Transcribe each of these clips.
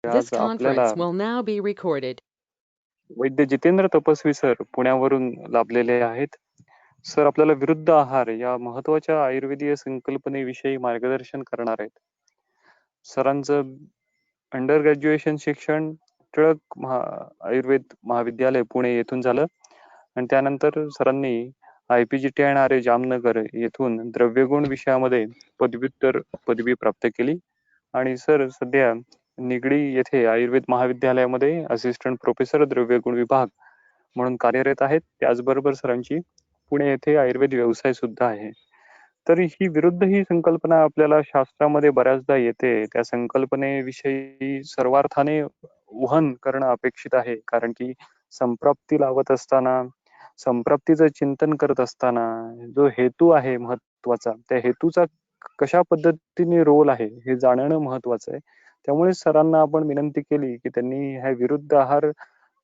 This आज आपल्याला conference will now be recorded. वैद्य जितेंद्र तपस्वी सर पुण्यावरून लाभलेले आहेत. सर आपल्याला विरुद्ध आहार या महत्वाच्या आयुर्वेदीय संकल्पनेविषयी मार्गदर्शन करणार आहेत. सरांचं अंडर ग्रॅज्युएशन शिक्षण टिळक आयुर्वेद महाविद्यालय पुणे येथून झालं आणि त्यानंतर सरांनी IPGTNRA जामनगर येथून द्रव्यगुण विषयामध्ये पदव्युत्तर पदवी प्राप्त केली आणि सर सध्या निगडी येथे आयुर्वेद महाविद्यालयामध्ये असिस्टंट प्रोफेसर द्रव्यगुण विभाग म्हणून कार्यरत आहेत. त्याचबरोबर सरांची पुणे येथे आयुर्वेद व्यवसाय सुद्धा आहे. तर ही विरुद्ध ही संकल्पना आपल्याला शास्त्रामध्ये बऱ्याचदा येते. त्या संकल्पनेविषयी सर्वार्थाने वहन करणं अपेक्षित आहे, कारण की संप्राप्ती लावत असताना, संप्राप्तीचं चिंतन करत असताना जो हेतू आहे महत्वाचा, त्या हेतूचा कशा पद्धतीने रोल आहे हे जाणणं महत्वाचं आहे. त्यामुळे सरांना आपण विनंती केली की त्यांनी ह्या विरुद्ध आहार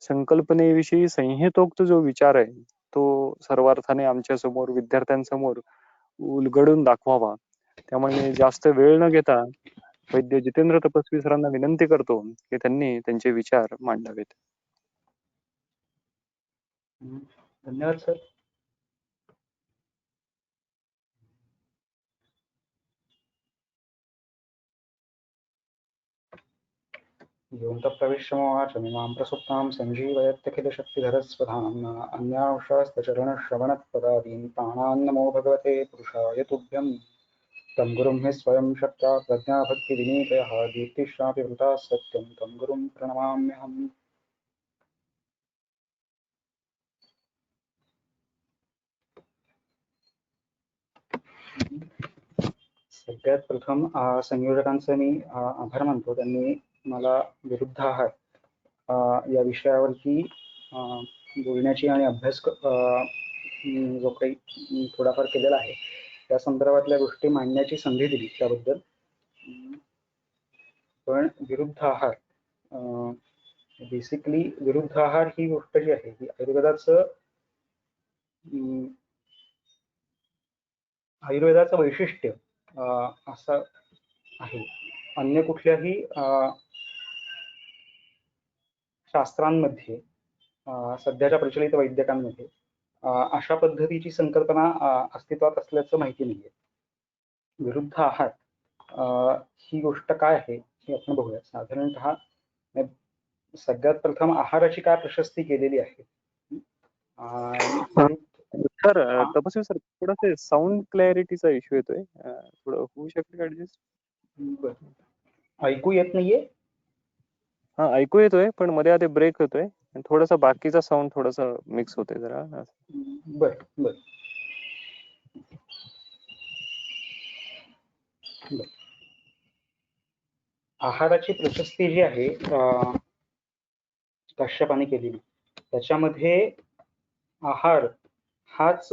संकल्पनेविषयी संहितोक्त जो विचार आहे तो सर्वार्थाने आमच्या समोर विद्यार्थ्यांसमोर उलगडून दाखवावा. त्यामुळे जास्त वेळ न घेता वैद्य जितेंद्र तपस्वी सरांना विनंती करतो की त्यांनी त्यांचे विचार मांडावेत. धन्यवाद सर. योऽन्तःप्रविश्यमोवाचमिमां प्रसुप्तां सञ्जीवयत्यखिलशक्तिधरस्वधाम्ना अन्यांशास्त्रचरणश्रवणत्पदादीन् प्राणान्नमो भगवते पुरुषाय तुभ्यं. तं गुरुं हि स्वयं शक्ता प्रज्ञाभक्तिविनीतयः दीप्तिश्चापि वृताः सत्यं तं गुरुं प्रणमाम्यहम्. सगळ्यात प्रथम संयोजकांचे मी आभार मानतो. त्यांनी मला विरुद्ध आहार या विषयावरती बोलण्याची आणि अभ्यास जो काही थोडाफार केलेला आहे त्या संदर्भातल्या गोष्टी मांडण्याची संधी दिली त्याबद्दल. पण विरुद्ध आहार बेसिकली विरुद्ध आहार ही गोष्ट जी आहे ही आयुर्वेदाचं वैशिष्ट्य असं आहे. अन्य कुठल्याही शास्त्रांमध्ये सध्याच्या प्रचलित वैद्यकांमध्ये अशा पद्धतीची संकल्पना अस्तित्वात असल्याचं माहिती नाहीये. विरुद्ध आहार ही गोष्ट काय आहे हे आपण बघूया. साधारणतः सगळ्यात प्रथम आहाराची काय प्रशस्ती केलेली आहे. सर तपस्वी सर थोडंसं साऊंड क्लॅरिटीचा इश्यू येतोय, थोडं होऊ शकते का ऍडजस्ट? ऐकू येत नाहीये? हा ऐकू येतोय पण मध्ये आधी ब्रेक होतोय आणि थोडासा बाकीचा साऊंड थोडासा मिक्स होतोय जरा. बर बर. आहाराची प्रशस्ती जी आहे कश्यपाने केलेली त्याच्यामध्ये आहार हाच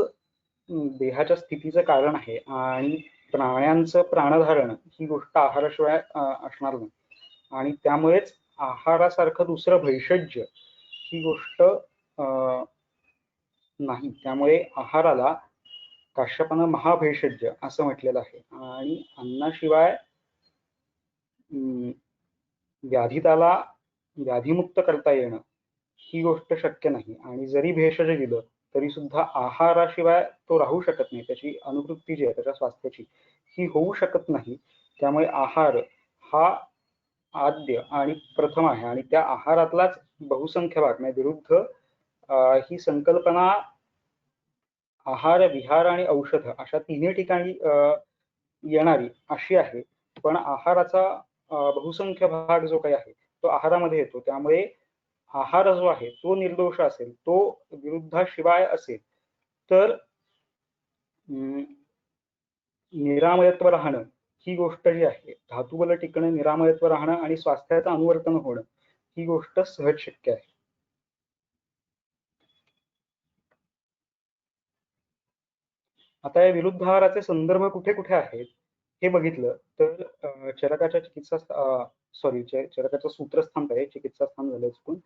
देहाच्या स्थितीचं कारण आहे आणि प्राण्यांचं प्राणधारण ही गोष्ट आहाराशिवाय असणार नाही आणि त्यामुळेच आहारासारखं दुसरं भैषज्य ही गोष्ट नाही. त्यामुळे आहाराला काश्यपानं महाभैषज्य असं म्हटलेलं आहे आणि अन्नाशिवाय व्याधिताला व्याधिमुक्त करता येणं ही गोष्ट शक्य नाही आणि जरी भेषज दिलं तरी सुद्धा आहाराशिवाय तो राहू शकत नाही. त्याची अनुवृत्ती जी आहे त्याच्या स्वास्थ्याची ही होऊ शकत नाही. त्यामुळे आहार हा आद्य आणि प्रथम आहे आणि त्या आहारातलाच बहुसंख्य भाग म्हणजे विरुद्ध ही संकल्पना आहार, विहार आणि औषध अशा तिन्ही ठिकाणी येणारी अशी आहे. पण आहाराचा बहुसंख्य भाग जो काही आहे तो आहारामध्ये येतो. त्यामुळे आहार जो आहे तो निर्दोष असेल, तो विरुद्धाशिवाय असेल तर निरामयत्व राहणं ही गोष्ट जी आहे, धातुबल टिकणं, निरामयत्व राहणं आणि स्वास्थ्याचं अनुवर्तन होणं ही गोष्ट सहज शक्य आहे. आता या विरुद्ध आहाराचे संदर्भ कुठे कुठे आहेत हे बघितलं तर चरकाच्या चरकाचं सूत्रस्थान आहे, चिकित्सास्थान झालं चुकून,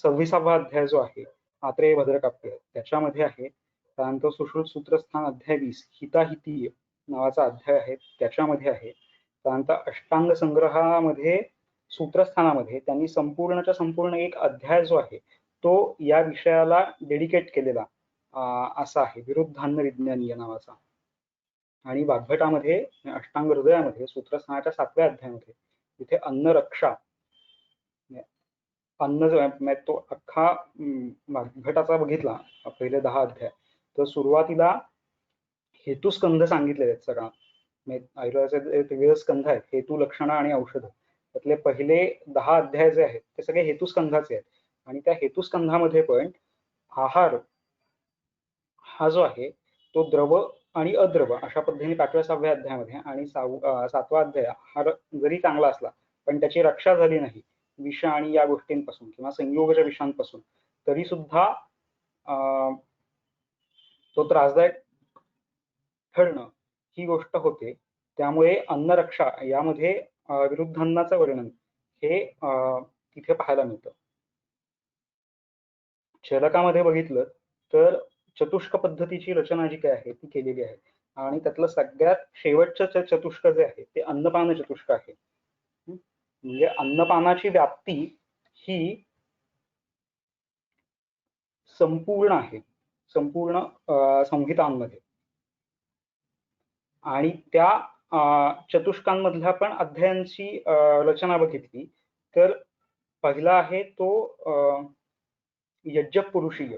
26वा अध्याय जो आहे आत्रेय भद्रकाव्य त्याच्यामध्ये आहे. त्यानंतर सुश्रुत सूत्रस्थान अध्याय 20 हिताहितीय नावाचा अध्याय आहे त्याच्यामध्ये आहे. त्यानंतर अष्टांग संग्रहामध्ये सूत्रस्थानामध्ये त्यांनी संपूर्णच्या संपूर्ण एक अध्याय जो आहे तो या विषयाला डेडिकेट केलेला असा आहे, विरुद्धान्न विज्ञानीय नावाचा. आणि वाग्भटामध्ये अष्टांग हृदयामध्ये सूत्रस्थानाच्या 7व्या अध्यायामध्ये तिथे अन्नरक्षा, अन्न जो आहे तो अख्खा वाग्भटाचा बघितला पहिले 10 अध्याय, तर सुरुवातीला हेतुस्कंध सांगितलेले आहेत सगळा. आयुर्वेदाचे विविध स्कंध आहेत, हेतू, लक्षणं आणि औषध. त्यातले पहिले 10 अध्याय जे आहेत ते सगळे हेतुस्कंधाचे आहेत. आणि त्या हेतुस्कंधामध्ये पण आहार हा जो आहे तो द्रव आणि अद्रव अशा पद्धतीने 5व्या-6व्या अध्यायामध्ये, आणि 7वा अध्याय आहार जरी चांगला असला पण त्याची रक्षा झाली नाही विष आणि या गोष्टींपासून किंवा संयोगच्या विषांपासून, तरी सुद्धा तो त्रासदायक ठरणं ही गोष्ट होते. त्यामुळे अन्नरक्षा यामध्ये विरुद्धान्नाचं वर्णन हे तिथे पाहायला मिळतं. शलकामध्ये बघितलं तर चतुष्क पद्धतीची रचना जी काय आहे ती केलेली आहे. आणि त्यातलं सगळ्यात शेवटचं चतुष्क जे आहे ते अन्नपान चतुष्क आहे. म्हणजे अन्नपानाची व्याप्ती ही संपूर्ण आहे, संपूर्ण संहितांमध्ये. आणि त्या चतुष्कांमधल्या पण अध्यायांची रचना बघितली तर पहिला आहे तो यज्ञ पुरुषीय.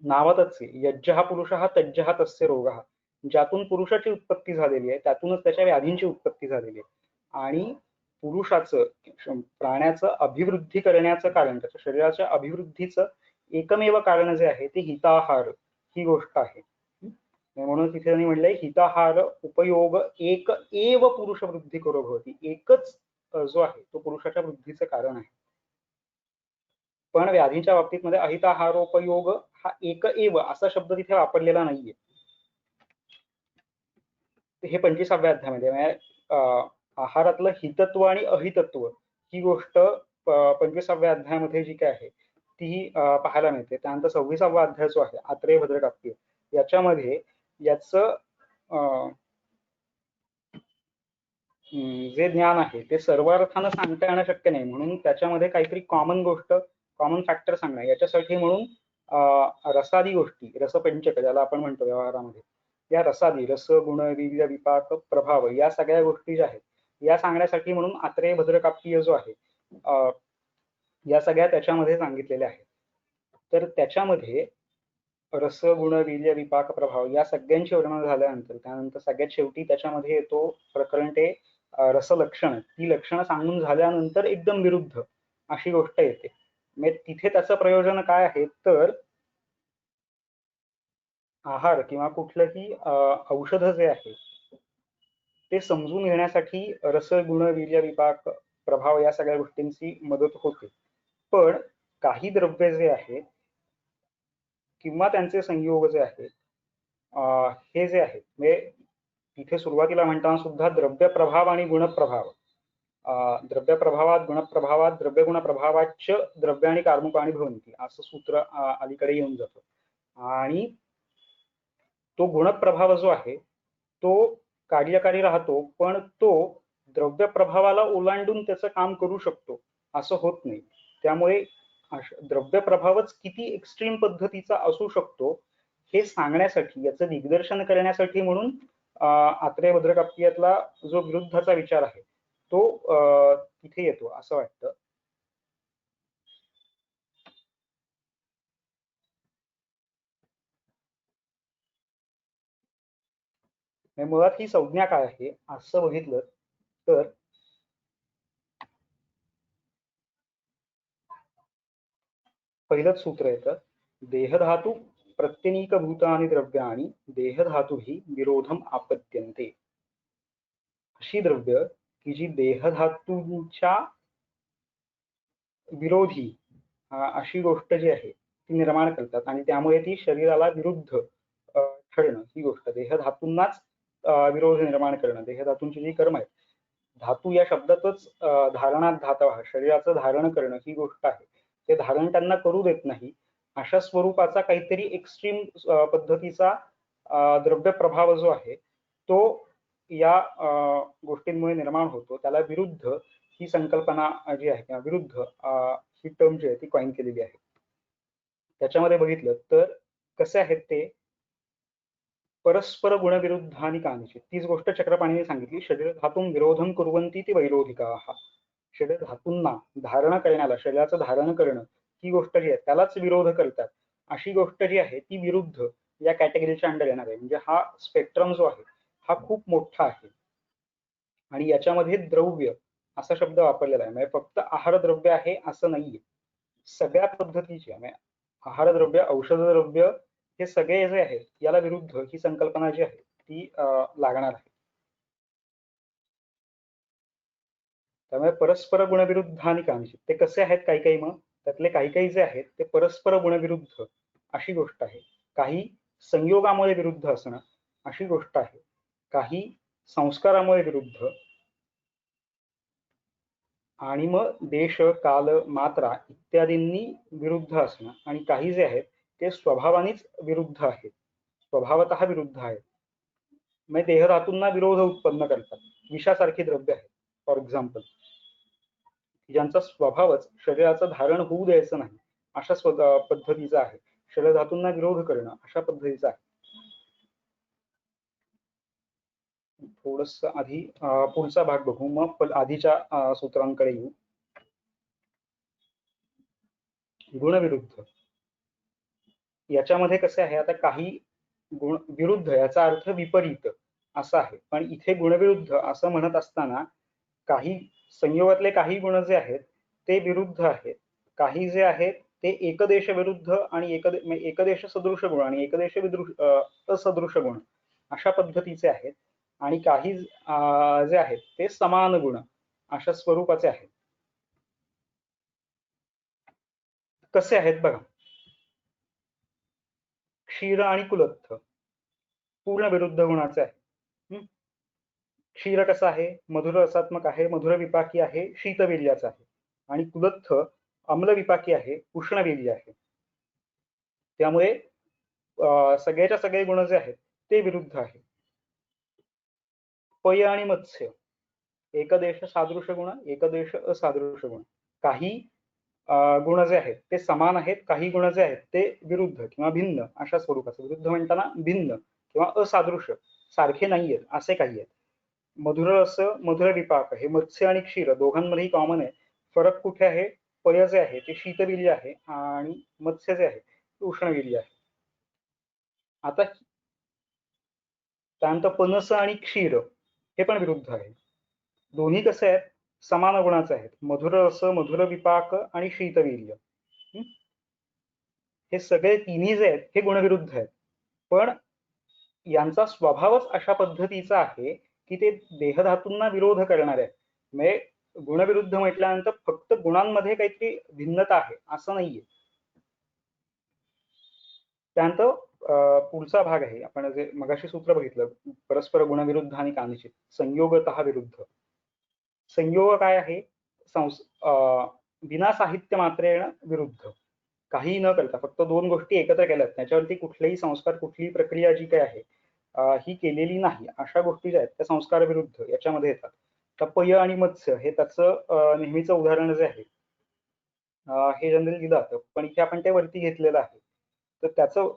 नावातच यज्ञ हा पुरुष हा तज्ज हा तस्य रोग हा, ज्यातून पुरुषाची उत्पत्ती झालेली आहे त्यातूनच त्याच्या व्याधींची उत्पत्ती झालेली आहे. आणि पुरुषाचं प्राण्याचं अभिवृद्धी करण्याचं कारण, त्याच्या शरीराच्या अभिवृद्धीचं एकमेव कारण जे आहे ते हिताहार ही गोष्ट आहे. म्हणून तिथे त्यांनी म्हणलंय हिताहार उपयोग एक एव पुरुष वृद्धी करो भवती, एकच जो आहे तो पुरुषाच्या वृद्धीचं कारण आहे. पण व्याधीच्या बाबतीत मध्ये अहिताहारोपयोग हा एक एव असा शब्द तिथे वापरलेला नाहीये. हे 25व्या अध्यायामध्ये आहारातलं हितत्व आणि अहितत्व ही गोष्ट 25व्या अध्यायामध्ये जी काय आहे ती पाहायला मिळते. त्यानंतर 26वा अध्याय जो आहे आत्रेय भद्रकाप्य, याच्यामध्ये याचं जे ज्ञान आहे ते सर्वार्थानं सांगता येणं शक्य नाही, म्हणून त्याच्यामध्ये काहीतरी कॉमन गोष्ट, कॉमन फॅक्टर सांगणं याच्यासाठी म्हणून रसादी गोष्टी, रसपंचक ज्याला आपण म्हणतो व्यवहारामध्ये, या रसादी रस गुण वीर्य विपाक प्रभाव या सगळ्या गोष्टी ज्या आहेत या सांगण्यासाठी म्हणून आत्रेय भद्रकाप्य जो आहे या सगळ्या त्याच्यामध्ये सांगितलेल्या आहेत. तर त्याच्यामध्ये रस गुण वीर्य विपाक प्रभाव या सगळ्यांची वर्णन झाल्यानंतर त्यानंतर सगळ्यात शेवटी त्याच्यामध्ये येतो प्रकरण ते रसलक्षण. ती लक्षणं सांगून झाल्यानंतर एकदम विरुद्ध अशी गोष्ट येते. म्हणजे तिथे त्याचं प्रयोजन काय आहे तर आहार किंवा कुठलंही औषध जे आहे ते समजून घेण्यासाठी रस गुण वीर्य विपाक प्रभाव या सगळ्या गोष्टींची मदत होते. पण काही द्रव्य जे आहेत किंवा त्यांचे संयोग जे आहेत हे जे आहेत म्हणजे तिथे सुरुवातीला म्हणताना सुद्धा द्रव्य प्रभाव आणि गुणप्रभाव, द्रव्य प्रभावात गुणप्रभावात द्रव्य गुण प्रभावाच द्रव्य आणि कार्मुकाणी भवन्ति असं सूत्र अलीकडे येऊन जातं. आणि तो गुणप्रभाव जो आहे तो कार्यकारी राहतो, पण तो द्रव्य प्रभावाला ओलांडून त्याचं काम करू शकतो असं होत नाही. त्यामुळे द्रव्य प्रभावच किती एक्स्ट्रीम पद्धतीचा असू शकतो हे सांगण्यासाठी, याचं दिग्दर्शन करण्यासाठी म्हणून आत्रेय भद्रकाप्यातला जो विरुद्धाचा विचार आहे तो तिथे येतो असं वाटतं. मुळात ही संज्ञा काय आहे असं बघितलं तर पहिलंच सूत्र येतं, देहधातू प्रत्यनीक भूतानि द्रव्याणि देहधातु ही विरोधम आपद्यन्ते. अशी द्रव्य की जी देहधातूंच्या विरोधी अशी गोष्ट जी आहे ती निर्माण करतात आणि त्यामुळे ती शरीराला विरुद्ध ठरणं ही गोष्ट, देहधातूंनाच विरोध निर्माण करणं, देहधातूंची जी कर्म आहेत, धातू या शब्दातच धारणात धातव शरीराचं धारण करणं ही गोष्ट आहे, ते धारण त्यांना करू देत नाही. अशा स्वरूपाचा काहीतरी एक्स्ट्रीम पद्धतीचा द्रव्य प्रभाव जो आहे तो या गोष्टींमुळे निर्माण होतो. त्याला विरुद्ध ही संकल्पना जी आहे किंवा विरुद्ध ही टर्म जी आहे ती कॉइन केलेली आहे. त्याच्यामध्ये बघितलं तर कसे आहेत ते परस्पर गुणविरुद्धानि कानिचित. तीच गोष्ट चक्रपाणीने सांगितली. शरीर धातून विरोधम कुर्वन्ति ती वैरोधिकाः. शरीर धातूंना धारण करण्याला, शरीराचं धारण करणं ही गोष्ट जी आहे त्यालाच विरोध करतात. अशी गोष्ट जी आहे ती विरुद्ध या कॅटेगरीच्या अंडर येणार आहे. म्हणजे हा स्पेक्ट्रम जो आहे हा खूप मोठा आहे आणि याच्यामध्ये द्रव्य असा शब्द वापरलेला आहे. म्हणजे फक्त आहार द्रव्य आहे असं नाहीये. सगळ्या पद्धतीची म्हणजे आहार द्रव्य, औषध द्रव्य हे सगळे जे आहेत याला विरुद्ध ही संकल्पना जी आहे ती लागणार आहे. त्यामुळे परस्पर गुणविरुद्धानि कांचित. ते कसे आहेत काही काही, मग त्यातले काही काही जे आहेत ते परस्पर गुणविरुद्ध अशी गोष्ट आहे. काही संयोगामुळे विरुद्ध असणं अशी गोष्ट आहे. काही संस्कारामुळे विरुद्ध आणि मग देश, काल, मात्रा इत्यादींनी विरुद्ध असणं आणि काही जे आहेत ते स्वभावानेच विरुद्ध आहेत, स्वभावतः विरुद्ध आहेत. म्हणजे देहधातूंना विरोध उत्पन्न करतात. विषासारखी द्रव्य आहेत फॉर एक्झाम्पल, ज्यांचा स्वभावच शरीराचं धारण होऊ द्यायचं नाही अशा पद्धतीचा आहे. शरीर धातूंना विरोध करणं अशा पद्धतीचा आहे. थोडस आधी पुढचा भाग बघू, मग आधीच्या सूत्रांकडे येऊ. गुणविरुद्ध याच्यामध्ये कसं आहे, आता काही गुण विरुद्ध याचा अर्थ विपरीत असा आहे, पण इथे गुणविरुद्ध असं म्हणत असताना काही संयोगातले काही गुण जे आहेत ते विरुद्ध आहेत. काही जे आहेत ते एकदेश विरुद्ध आणि एकदेश सदृश गुण आणि एकदेश असदृश गुण अशा पद्धतीचे आहेत. आणि काही जे आहेत ते समान गुण अशा स्वरूपाचे आहेत. कसे आहेत बघा. क्षीर आणि कुलत्थ पूर्ण विरुद्ध गुणाचे आहे. क्षीर कसा आहे, मधुर रसात्मक आहे, मधुर विपाकी आहे, शीतवीर्याचा आहे. आणि कुलत्थ अम्ल विपाकी आहे, उष्णवीर्य आहे. त्यामुळे सगळ्याच्या सगळे गुण जे आहेत ते विरुद्ध आहे. पय आणि मत्स्य एकदेश सादृश गुण, एकदेश असादृश गुण. काही गुण जे आहेत ते समान आहेत, काही गुण जे आहेत ते विरुद्ध किंवा भिन्न अशा स्वरूपाचे. विरुद्ध म्हणताना भिन्न किंवा असादृश, सारखे नाहीयेत असे काही आहेत. मधुर रस, मधुर विपाक हे मत्स्य आणि क्षीर दोघांमध्येही कॉमन आहे. फरक कुठे आहे, पय जे आहे ते शीतवीर्य आहे आणि मत्स्य जे आहे ते उष्णवीर्य आहे. आता त्यानंतर पनस आणि क्षीर हे पण विरुद्ध आहे. दोन्ही कसे आहेत, समान गुणाचे आहेत. मधुर रस, मधुर विपाक आणि शीतवीर्य हे सगळे तिन्ही जे आहेत हे गुणविरुद्ध आहेत. पण यांचा स्वभावच अशा पद्धतीचा आहे की ते देहधातूंना विरोध करणारे आहेत. म्हणजे गुणविरुद्ध म्हटल्यानंतर फक्त गुणांमध्ये काहीतरी भिन्नता आहे असं नाहीये. त्यानंतर पुढचा भाग आहे, आपण जे मगाशी सूत्र बघितलं, परस्पर गुणविरुद्ध आणि कानिचित, संयोगतः विरुद्ध. संयोग काय आहे, बिना साहित्य मात्रेण विरुद्ध. काही न करता फक्त दोन गोष्टी एकत्र केल्यात, त्याच्यावरती कुठलेही संस्कार, कुठलीही प्रक्रिया जी काय आहे ही केलेली नाही, अशा गोष्टी ज्या आहेत त्या संस्कार विरुद्ध याच्यामध्ये येतात. तर पय आणि मत्स्य हे त्याचं नेहमीचं उदाहरण जे आहे हे जनरली दिलं जातं, पण इथे आपण ते वरती घेतलेलं आहे. तर त्याचं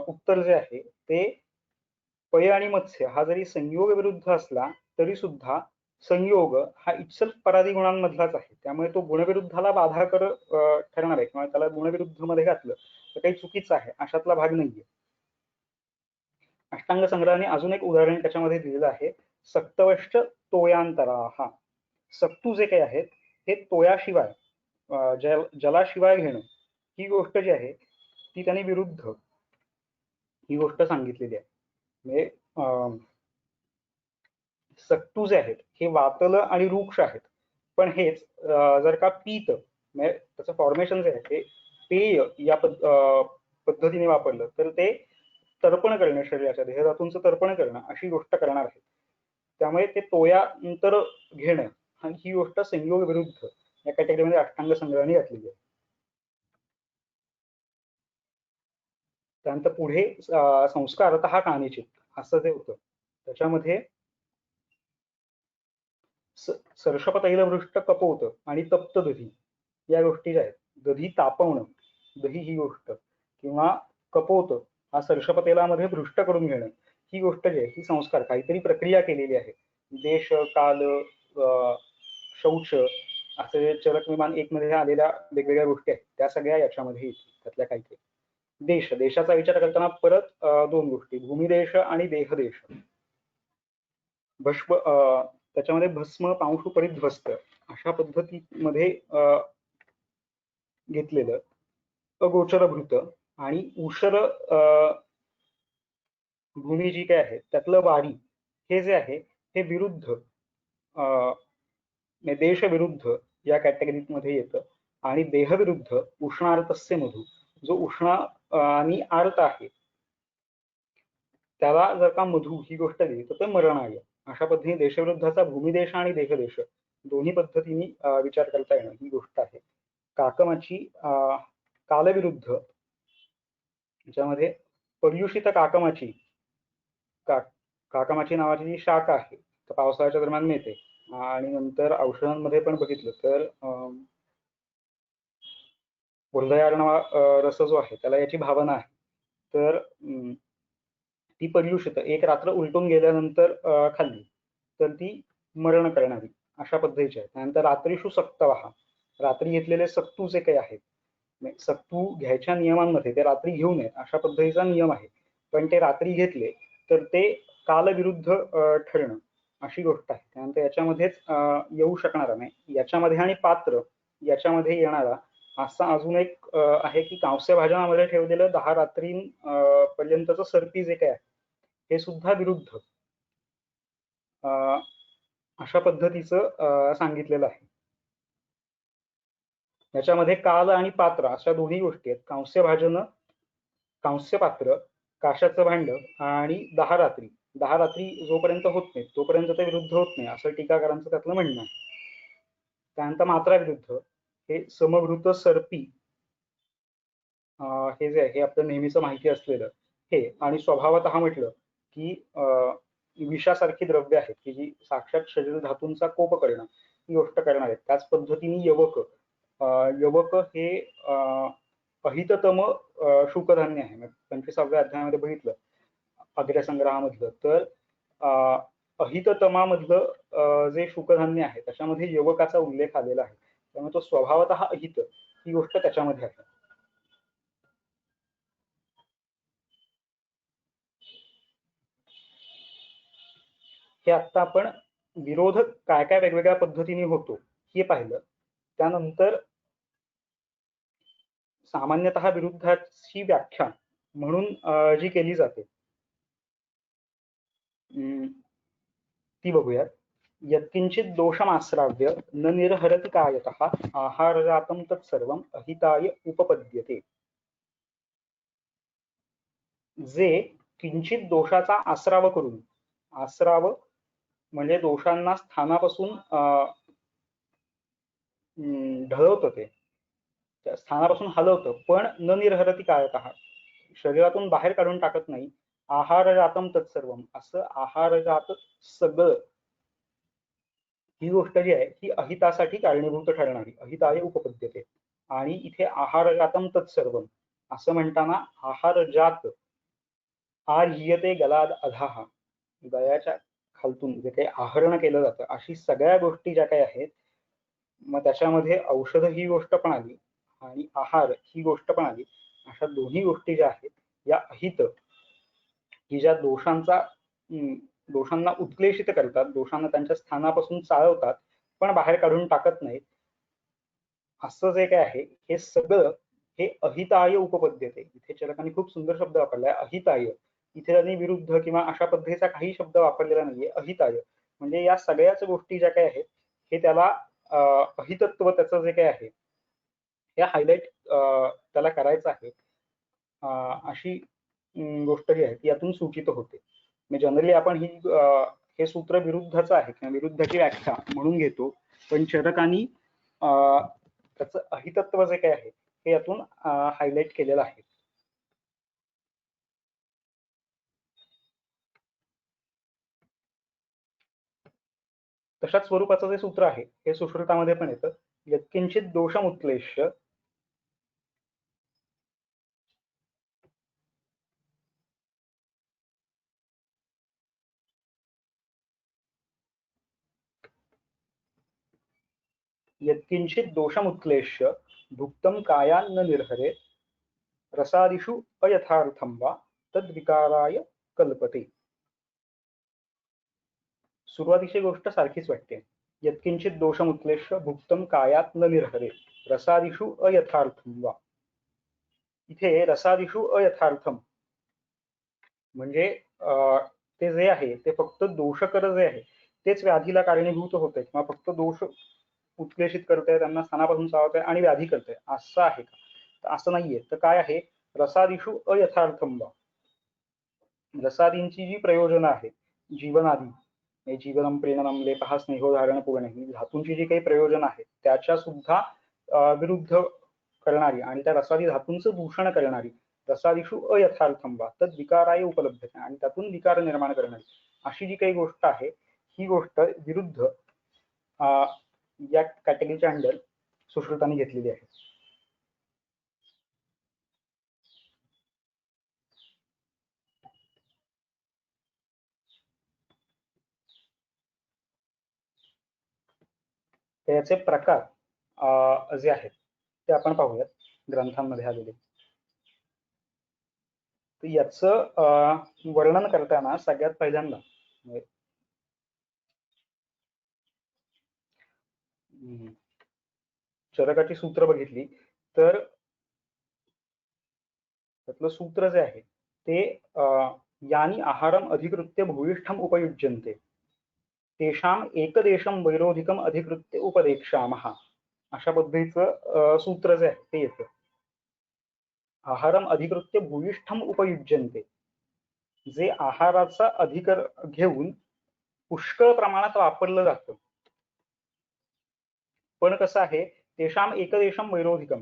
उत्तर जे आहे ते पय आणि मत्स्य हा जरी संयोग विरुद्ध असला तरी सुद्धा संयोग हा इटसेल्फ परादी गुणांमधलाच आहे. त्यामुळे तो गुणविरुद्धाला बाधा ठरणार आहे किंवा त्याला गुणविरुद्ध मध्ये घातलं तर काही चुकीचं आहे अशातला भाग नाहीये. अष्टांग संग्रहाने अजून एक उदाहरण त्याच्यामध्ये दिलेलं आहे, सक्तवश्च तोयांतरा. सक्तू जे काही आहेत हे तोयाशिवाय, जलाशिवाय घेणं ही गोष्ट जी आहे ती त्याने विरुद्ध ही गोष्ट सांगितलेली आहे. म्हणजे सक्तू जे आहेत हे वातल आणि रूक्ष आहेत, पण हेच जर का पीत म्हणजे त्याचं फॉर्मेशन जे आहे ते पेय या पद्धतीने वापरलं तर ते तर्पण करणं, शरीराच्या देहधातूंचं तर्पण करणं अशी गोष्ट करणार आहे. त्यामुळे ते तोयानंतर घेणं ही गोष्ट संयोग विरुद्ध या कॅटेगरीमध्ये अष्टांग संग्रहाने घातलेली आहे. त्यानंतर पुढे संस्कारतः कानिचित असं जे होतं त्याच्यामध्ये सर्षप तैलभृष्ट कपोत आणि तप्त दधी या गोष्टी ज्या आहेत, दधी तापवणं, दही ही गोष्ट, किंवा कपोत हा सर्षप तेलामध्ये भृष्ट करून घेणं, ही गोष्ट जी आहे ही संस्कार, काहीतरी प्रक्रिया केलेली आहे. देश, काल, शौच असे चरक विमान एक मध्ये आलेल्या वेगवेगळ्या गोष्टी आहेत, त्या सगळ्या याच्यामध्ये येतील. त्यातल्या काही काही देश, देशाचा विचार करताना परत दोन गोष्टी, भूमिदेश आणि देहदेश. भस्म, त्याच्यामध्ये भस्म, पांशु, परिध्वस्त अशा पद्धतीमध्ये घेतलेलं अगोचरभूत आणि उषर भूमी जी काय आहे त्यातलं वारी, हे जे आहे हे विरुद्ध, देश विरुद्ध या कॅटेगरीत मध्ये येतं. आणि देह विरुद्ध उष्णार्तस्य मधु, जो उष्ण आणि आर्त आहे त्याला जर का मधु ही गोष्ट दिली तर ते मरण आहे. अशा पद्धतीने देशविरुद्धाचा भूमिदेश आणि देहदेश दोन्ही पद्धतीने विचार करता येणं ही गोष्ट आहे. काकमाची कालविरुद्ध, ज्यामध्ये पर्युषित काकमाची, काकमाची नावाची जी शाख आहे तर पावसाळ्याच्या दरम्यान मिळते, आणि नंतर औषधांमध्ये पण बघितलं तर वृद्धयार्णवा रस जो आहे त्याला याची भावना आहे. तर ती पर्युषित एक रात्र उलटून गेल्यानंतर खाल्ली तर ती मरण करणारी अशा पद्धतीची आहे. त्यानंतर रात्रीशु सक्तवहा, रात्री घेतलेले सत्तू जे काही आहेत, सत्तू घ्यायच्या नियमांमध्ये ते रात्री घेऊ नये अशा पद्धतीचा नियम आहे, पण ते रात्री घेतले तर ते कालविरुद्ध ठरणं अशी गोष्ट आहे. त्यानंतर याच्यामध्येच येऊ शकणारा नाही, याच्यामध्ये आणि पात्र याच्यामध्ये येणारा असा अजून एक आहे की कांस्य भाजनामध्ये ठेवलेलं 10 रात्री पर्यंतचं सरपी जे काय आहे हे सुद्धा विरुद्ध अशा पद्धतीचं सांगितलेलं आहे. याच्यामध्ये काल आणि पात्र अशा दोन्ही गोष्टी आहेत. कांस्य भाजन, कांस्य पात्र, काशाचं भांड आणि 10 रात्री. 10 रात्री जोपर्यंत होत नाही तोपर्यंत ते विरुद्ध होत नाही असं टीकाकारांचं त्यातलं म्हणणं आहे. त्यानंतर मात्रा विरुद्ध हे समभृत सर्पी, हे जे आहे हे आपलं नेहमीचं माहिती असलेलं हे, आणि स्वभावतः म्हटलं की विषासारखी द्रव्य आहेत की जी साक्षात शरीर धातूंचा कोप करणं ही गोष्ट करणार आहेत. त्याच पद्धतीने यवक, यवक हे अहिततम शुकधान्य आहे. 25व्या अध्यायामध्ये बघितलं अग्र्यसंग्रहामधलं तर अहिततमामधलं जे शुकधान्य आहे त्याच्यामध्ये यवकाचा उल्लेख आलेला आहे. त्यामुळे तो स्वभावतः अहित ही गोष्ट त्याच्यामध्ये आहे. हे आता आपण विरोध काय काय वेगवेगळ्या पद्धतीने होतो हे पाहिलं. त्यानंतर सामान्यतः विरुद्धाची व्याख्या म्हणून जी केली जाते ती बघूयात. यत्किंचित दोषमाश्राव्य न निर्हरति कायतः आहारजातं तत्सर्वं अहिताय उपपद्यते. जे किंचित दोषाचा आसराव करून, आसराव म्हणजे दोषांना स्थानापासून ढळवतं, ते स्थानापासून हलवतं, पण न निर्हरति कायतः शरीरातून बाहेर काढून टाकत नाही. आहारजातं तत्सर्वम, असं आहारजात सगळं ही गोष्ट जी आहे ही अहितासाठी कारणीभूत ठरणारी अहिताय उपपद्यते. आणि इथे आहारजातं तत्सर्वम असं म्हणताना आहारजात आर्ह्यते गलाद अधाहा, गळ्याच्या खालतून जे काही आहरण केलं जातं अशी सगळ्या गोष्टी ज्या काही आहेत, मग त्याच्यामध्ये औषध ही गोष्ट पण आली आणि आहार ही गोष्ट पण आली. अशा दोन्ही गोष्टी ज्या आहेत या अहित की ज्या दोषांना उत्क्लेशित करतात, दोषांना त्यांच्या स्थानापासून चाळवतात पण बाहेर काढून टाकत नाहीत, असं जे काय आहे हे सगळं हे अहिताय उपपद्यते. इथे चरकांनी खूप सुंदर शब्द वापरलाय अहिताय. इथे त्यांनी विरुद्ध किंवा अशा पद्धतीचा काही शब्द वापरलेला नाहीये. अहिताय म्हणजे या सगळ्याच गोष्टी ज्या काही आहेत हे त्याला अहितत्व त्याचं जे काही आहे हे हायलाइट त्याला करायचं आहे, अशी गोष्ट जी आहे ती यातून सूचित होते. म्हणजे जनरली आपण हे सूत्र विरुद्धचं आहे किंवा विरुद्धची व्याख्या म्हणून घेतो, पण चरकांनी त्याचं अहितत्व जे काही आहे हे यातून हायलाइट केलेलं आहे. तशाच स्वरूपाचं जे सूत्र आहे हे सुश्रुतामध्ये पण येतं. यत्किंचित दोषमुत्क्लेश्य यत्किंचित दोषमुत्क्लेश्य भुक्तं कायान्न निर्हरे रसादिषु अयथार्थं वा तद्विकाराय कल्पते. सुरुवातीची गोष्ट सारखीच वाटते. यत्किंचित दोषमुत्क्लेश्य भुक्तं कायात न निर्हरे रसादिषु अयथार्थं वा. इथे रसादिषु अयथार्थम म्हणजे ते जे आहे ते फक्त दोषकर जे आहे तेच व्याधीला कारणीभूत होते किंवा फक्त दोष उत्क्लेशित करते, त्यांना स्थानापासून चावते आणि व्याधी करते, असं आहे का? तर असं नाहीये. तर काय आहे? रसादिषु अयथार्थम वा. रसादींची जी प्रयोजनं आहेत जीवनादी, जीवनम प्रेरणम लेपहा स्नेहोधारण पूर्ण, ही धातूंची जी काही प्रयोजनं आहेत त्याच्या सुद्धा विरुद्ध करणारी आणि त्या रसादी धातूंचं दूषण करणारी रसादिषु अयथार्थम वा तद विकाराय उपलब्धता, आणि त्यातून विकार निर्माण करणारी अशी जी काही गोष्ट आहे ही गोष्ट विरुद्ध या कॅटेगरीच्या अंडर सुश्रुतांनी घेतलेली आहे. त्याचे प्रकार जे आहेत ते आपण पाहूयात ग्रंथांमध्ये आलेले. तर याचं वर्णन करताना सगळ्यात पहिल्यांदा चरकाची सूत्र बघितली तर त्यातलं सूत्र जे आहे ते यानी आहारम अधिकृत्य भूयिष्ठम उपयुज्यन्ते तेषाम एकदेशम वैरोधिकम अधिकृत्य उपदेक्षामः, अशा पद्धतीचं सूत्र जे आहे ते येतं. आहारम अधिकृत्य भूयिष्ठम उपयुज्यन्ते, जे आहाराचा अधिकार घेऊन पुष्कळ प्रमाणात वापरलं जातं. पण कसं आहे, तेषाम एकदेशम वैरोधिकम,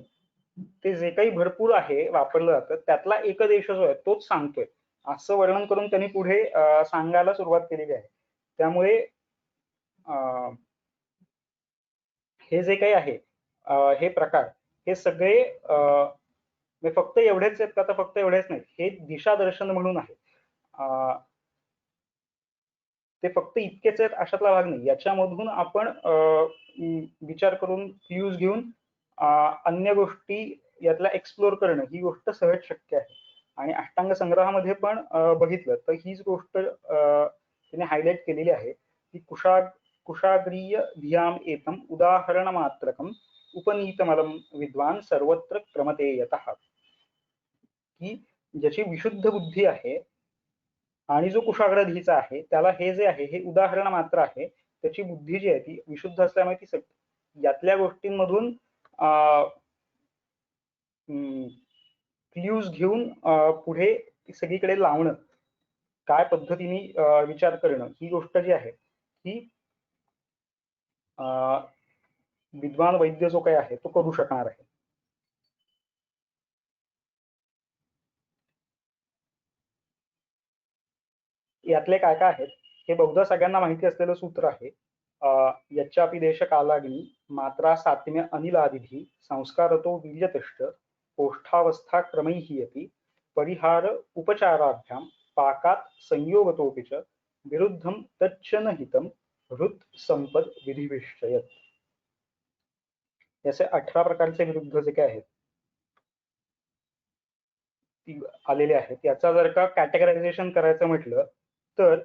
ते जे काही भरपूर आहे वापरलं जातं त्यातला एकदेश जो आहे तोच सांगतोय असं वर्णन करून त्यांनी पुढे सांगायला सुरुवात केलेली आहे. त्यामुळे हे जे काही आहे हे प्रकार हे सगळे फक्त एवढेच आहेत का? तर फक्त एवढेच नाही, हे दिशादर्शन म्हणून आहे. ते फक्त इतकेच आहेत अशातला भाग नाही. याच्यामधून आपण विचार करून क्ल्यूज घेऊन अन्य गोष्टी यातल्या एक्सप्लोर करणं ही गोष्ट सहज शक्य आहे. आणि अष्टांग संग्रहामध्ये पण बघितलं तर हीच गोष्ट तिने हायलाइट केलेली आहे की कुशाग्रीय धियाम एतम उदाहरण मात्रकम उपनीतमलम विद्वान सर्वत्र क्रमते यतः, की ज्याची विशुद्ध बुद्धी आहे आणि जो कुशाग्रधीचा आहे त्याला हे जे आहे हे उदाहरण मात्र आहे. त्याची बुद्धी जी आहे ती विशुद्ध असल्यामुळे ती यातल्या गोष्टींमधून क्ल्यूज घेऊन पुढे सगळीकडे लावणं, काय पद्धतीने विचार करणं, ही गोष्ट जी आहे ही विद्वान वैद्य जो काही आहे तो करू शकणार आहे. यातले काय काय आहेत हे बहुधा सगळ्यांना माहिती असलेलं सूत्र आहे. यच्चापि देश कालाग्नी मात्रा सात्म्य अनिलादिधी संस्कारतो वीर्यतिष्ठ ओष्ठावस्था क्रमैः अपि परिहार उपचाराभ्याम पाकात संयोगतोपि च विरुद्धम तच्च न हितम हृत संपद विधिविषयत. याचे 18 प्रकारचे विरुद्ध जे काय आहेत आलेले आहेत. याचा जर का कॅटेगरायझेशन करायचं म्हटलं तर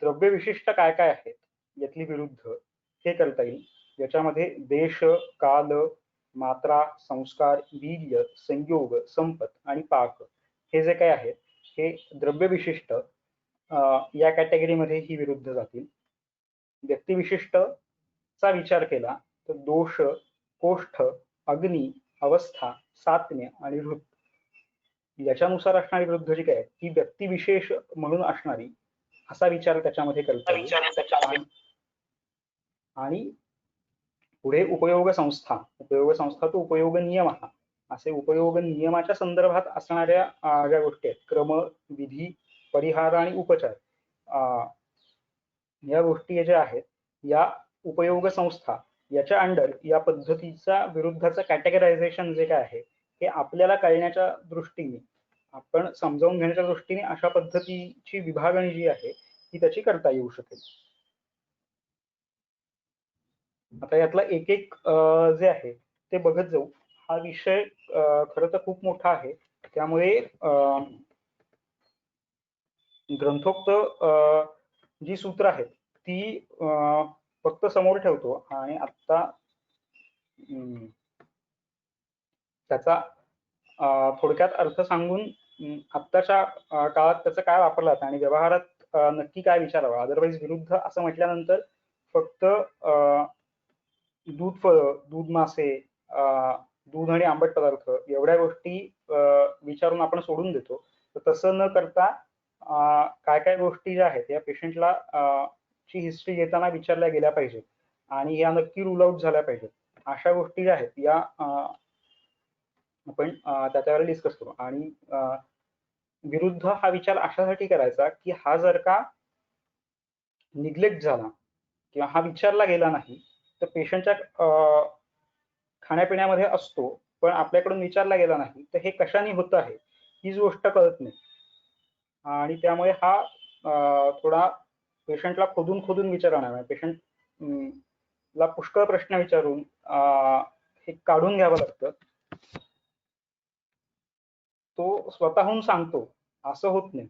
द्रव्य विशिष्ट काय काय आहेत यातली विरुद्ध हे करता येईल. याच्यामध्ये देश, काल, मात्रा, संस्कार, वीर्य, संयोग, संपत आणि पाक हे जे काय आहेत हे द्रव्य विशिष्ट या कॅटेगरीमध्ये ही विरुद्ध जातील. व्यक्तिविशिष्ट चा विचार केला तर दोष, कोष्ठ, अग्नी, अवस्था, सात्म्य आणि हृत याच्यानुसार असणारी विरुद्ध जी काय ही व्यक्तिविशेष म्हणून असणारी असा विचार त्याच्यामध्ये करता येईल. आणि पुढे उपयोग संस्था तो उपयोग नियम, असे उपयोग नियमाच्या संदर्भात असणाऱ्या ज्या गोष्टी आहेत क्रम, विधी, परिहार आणि उपचार, या गोष्टी ज्या आहेत या उपयोग संस्था याच्या अंडर या पद्धतीचा विरुद्धाचं कॅटेगरायझेशन जे काय आहे हे आपल्याला कळण्याच्या दृष्टीने, आपण समजावून घेण्याच्या दृष्टीने अशा पद्धतीची विभागणी जी आहे ती त्याची करता येऊ शकेल. आता यातला एक एक जे आहे ते बघत जाऊ. हा विषय खरं तर खूप मोठा आहे, त्यामुळे ग्रंथोक्त जी सूत्र आहेत ती फक्त समोर ठेवतो आणि आता त्याचा थोडक्यात अर्थ सांगून आत्ताच्या काळात त्याचा काय वापरला जातं आणि व्यवहारात नक्की काय विचारावं. अदरवाईज विरुद्ध असं म्हटल्यानंतर फक्त दूध फळ, दूध मासे, दूध आणि आंबट पदार्थ एवढ्या गोष्टी विचारून आपण सोडून देतो. तर तसं न करता काय काय गोष्टी ज्या आहेत या पेशंटला ची हिस्ट्री घेताना विचारल्या गेल्या पाहिजेत आणि या नक्की रूल आउट झाल्या पाहिजेत. अशा गोष्टी ज्या आहेत या आपण त्याच्यावर डिस्कस करू. आणि विरुद्ध हा विचार अशासाठी करायचा की हा जर का निग्लेक्ट झाला किंवा हा विचारला गेला नाही तर पेशंटच्या खाण्यापिण्यामध्ये असतो पण आपल्याकडून विचारला गेला नाही तर हे कशाने होत आहे हीच गोष्ट कळत नाही. आणि त्यामुळे हा थोडा पेशंटला खोदून खोदून विचारणार आहे. पेशंट ला पुष्कळ प्रश्न विचारून हे काढून घ्यावं लागतं. तो स्वतःहून सांगतो असं होत नाही.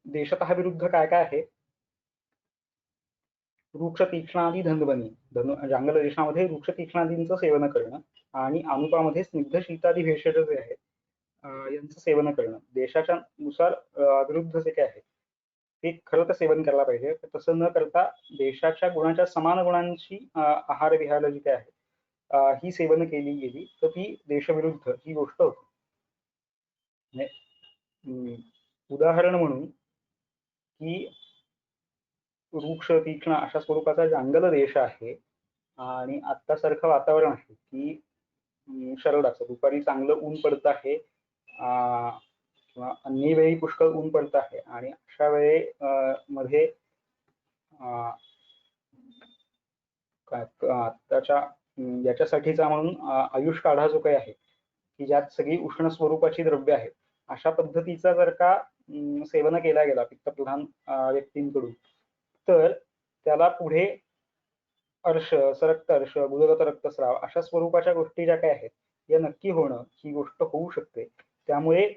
देशतः विरुद्ध काय काय आहे. वृक्ष तीक्ष्णादी धनबनी, जंगल देशामध्ये वृक्ष तीक्ष्णादींचं सेवन करणं आणि अनुपामध्ये स्निग्ध शीतादी भेषज जे आहेत यांचं सेवन करणं. देशाच्या नुसार विरुद्ध जे काय आहे ते खरं तर सेवन करायला पाहिजे. तसं न करता देशाच्या गुणाच्या समान गुणांची आहार विहार जी काय आहे ही सेवन केली गेली तर ती देशविरुद्ध ही गोष्ट होती. उदाहरण म्हणून की वृक्ष तीक्ष्ण अशा स्वरूपाचा जंगल देश आहे आणि आत्तासारखं वातावरण आहे की शरडाचं दुपारी चांगलं ऊन पडत आहे किंवा अन्य वेळी पुष्कळ ऊन पडत आहे आणि अशा वेळे मध्ये आत्ताच्या याच्यासाठीचा म्हणून आयुष काढा जो काही आहे की ज्यात सगळी उष्ण स्वरूपाची द्रव्य आहेत अशा पद्धतीचा जर का सेवन केला गेला पित्तप्रधान व्यक्तींकडून तर त्याला पुढे अर्श, सरक्त अर्श, गुदगत रक्तस्राव अशा स्वरूपाच्या गोष्टी ज्या काही आहेत या नक्की होणं ही गोष्ट होऊ शकते. त्यामुळे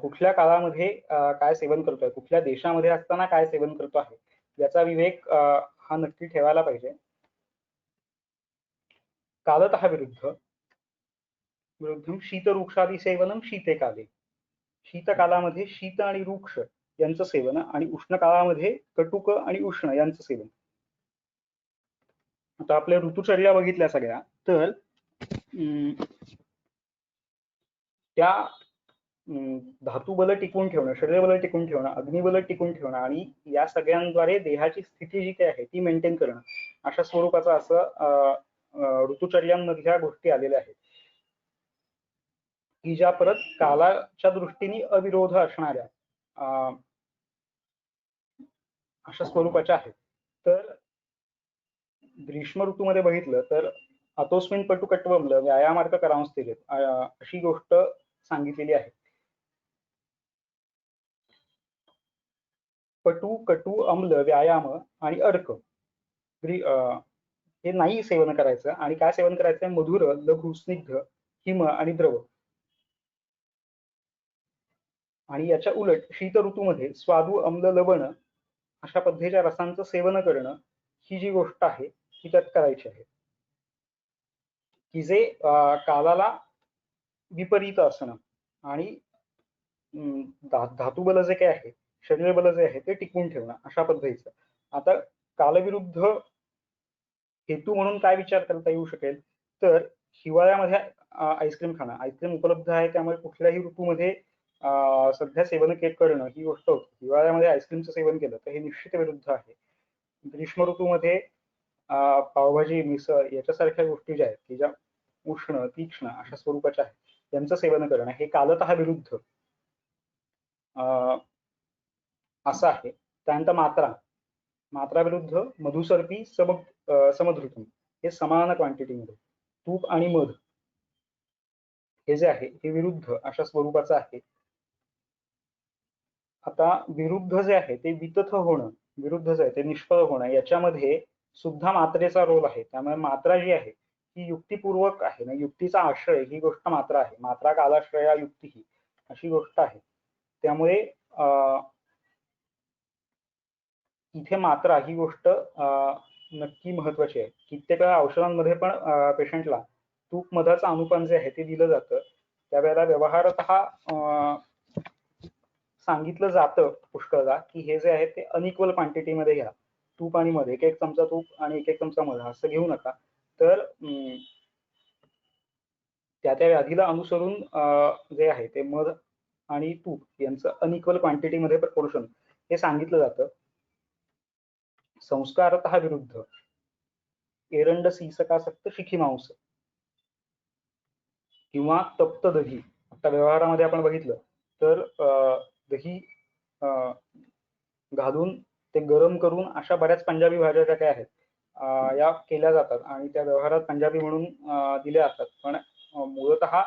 कुठल्या काळामध्ये काय सेवन करतोय, कुठल्या देशामध्ये असताना काय सेवन करतो आहे याचा विवेक हा नक्की ठेवायला पाहिजे. कालतः विरुद्ध विरुद्धम शीतवृक्षादी सेवनम शीते काले. शीतकालामध्ये शीत आणि वृक्ष यांचं सेवन आणि उष्ण काळामध्ये कटुक आणि उष्ण यांचं सेवन. आता आपल्या ऋतुचर्या बघितल्या सगळ्या तर त्या धातुबल टिकून ठेवणं, शरीरबल टिकून ठेवणं, अग्निबल टिकून ठेवणं आणि या सगळ्यांद्वारे देहाची स्थिती जी काही आहे ती मेंटेन करणं अशा स्वरूपाचं असं ऋतुचर्यांमधल्या गोष्टी आलेल्या आहेत की ज्या परत कालाच्या दृष्टीने अविरोध असणाऱ्या अशा स्वरूपाच्या आहेत. तर ग्रीष्म ऋतूमध्ये बघितलं तर अतोस्मिन पटू कट्वमलं व्यायामार्थ करांस्थित अशी गोष्ट सांगितलेली आहे. पटू, कटू, अम्ल, व्यायाम आणि अर्क हे नाही सेवन करायचं आणि काय सेवन करायचं मधुर, लघु, स्निग्ध, हिम आणि द्रव. आणि याच्या उलट शीत ऋतूमध्ये स्वादू, अम्ल, लवण अशा पद्धतीच्या रसांचं सेवन करणं ही जी गोष्ट आहे ही त्यात करायची आहे की जे कालाला विपरीत असणं आणि धातुबल जे काही आहे, शरीर बल जे आहे ते टिकवून ठेवणं अशा पद्धतीचं. आता कालविरुद्ध हेतू म्हणून काय विचार करता येऊ शकेल तर हिवाळ्यामध्ये आईस्क्रीम खाणं. आईस्क्रीम उपलब्ध आहे त्यामुळे कुठल्याही ऋतूमध्ये सध्या सेवन करणं ही गोष्ट होती. हिवाळ्यामध्ये आईस्क्रीमचं सेवन केलं तर हे निश्चित विरुद्ध आहे. ग्रीष्म ऋतूमध्ये पावभाजी, मिसळ याच्यासारख्या गोष्टी ज्या आहेत की ज्या उष्ण, तीक्ष्ण अशा स्वरूपाच्या आहेत यांचं सेवन करणं हे कालतः विरुद्ध असं आहे. त्यानंतर मात्रा विरुद्ध मधुसर्पी समधृतम, हे समान क्वांटिटीमध्ये. तूप आणि मध हे जे आहे हे विरुद्ध अशा स्वरूपाचं आहे. आता विरुद्ध जे आहे ते वितथ होणं, विरुद्ध जे आहे ते निष्फळ होणं, याच्यामध्ये सुद्धा मात्रेचा रोल आहे. त्यामुळे मात्रा जी आहे ही युक्तिपूर्वक आहे ना, युक्तीचा आश्रय ही गोष्ट मात्रा आहे. मात्रा कालाश्रया युक्ती ही अशी गोष्ट आहे. त्यामुळे इथे मात्रा ही गोष्ट नक्की महत्वाची आहे. कित्येक वेळा औषधांमध्ये पण पेशंटला तूप मधाचं अनुपान जे आहे ते दिलं जातं. त्यावेळेला व्यवहारतः सांगितलं जातं पुष्कळदा की हे जे आहे ते अनइक्वल क्वांटिटीमध्ये घ्या. तूप आणि मध, एक चमचा तूप आणि एक चमचा मध असं घेऊ नका. तर त्या व्याधीला अनुसरून जे आहे ते मध आणि तूप यांचं अनइक्वल क्वांटिटीमध्ये प्रपोर्शन हे सांगितलं जातं. संस्कारतः विरुद्ध एरंड सीसकासक्त शिखी मांस किंवा तप्त दही. आता व्यवहारामध्ये आपण बघितलं तर दही घालून ते गरम करून अशा बऱ्याच पंजाबी भाज्या ज्या काय आहेत या केल्या जातात आणि त्या व्यवहारात पंजाबी म्हणून दिल्या जातात. पण मूळतः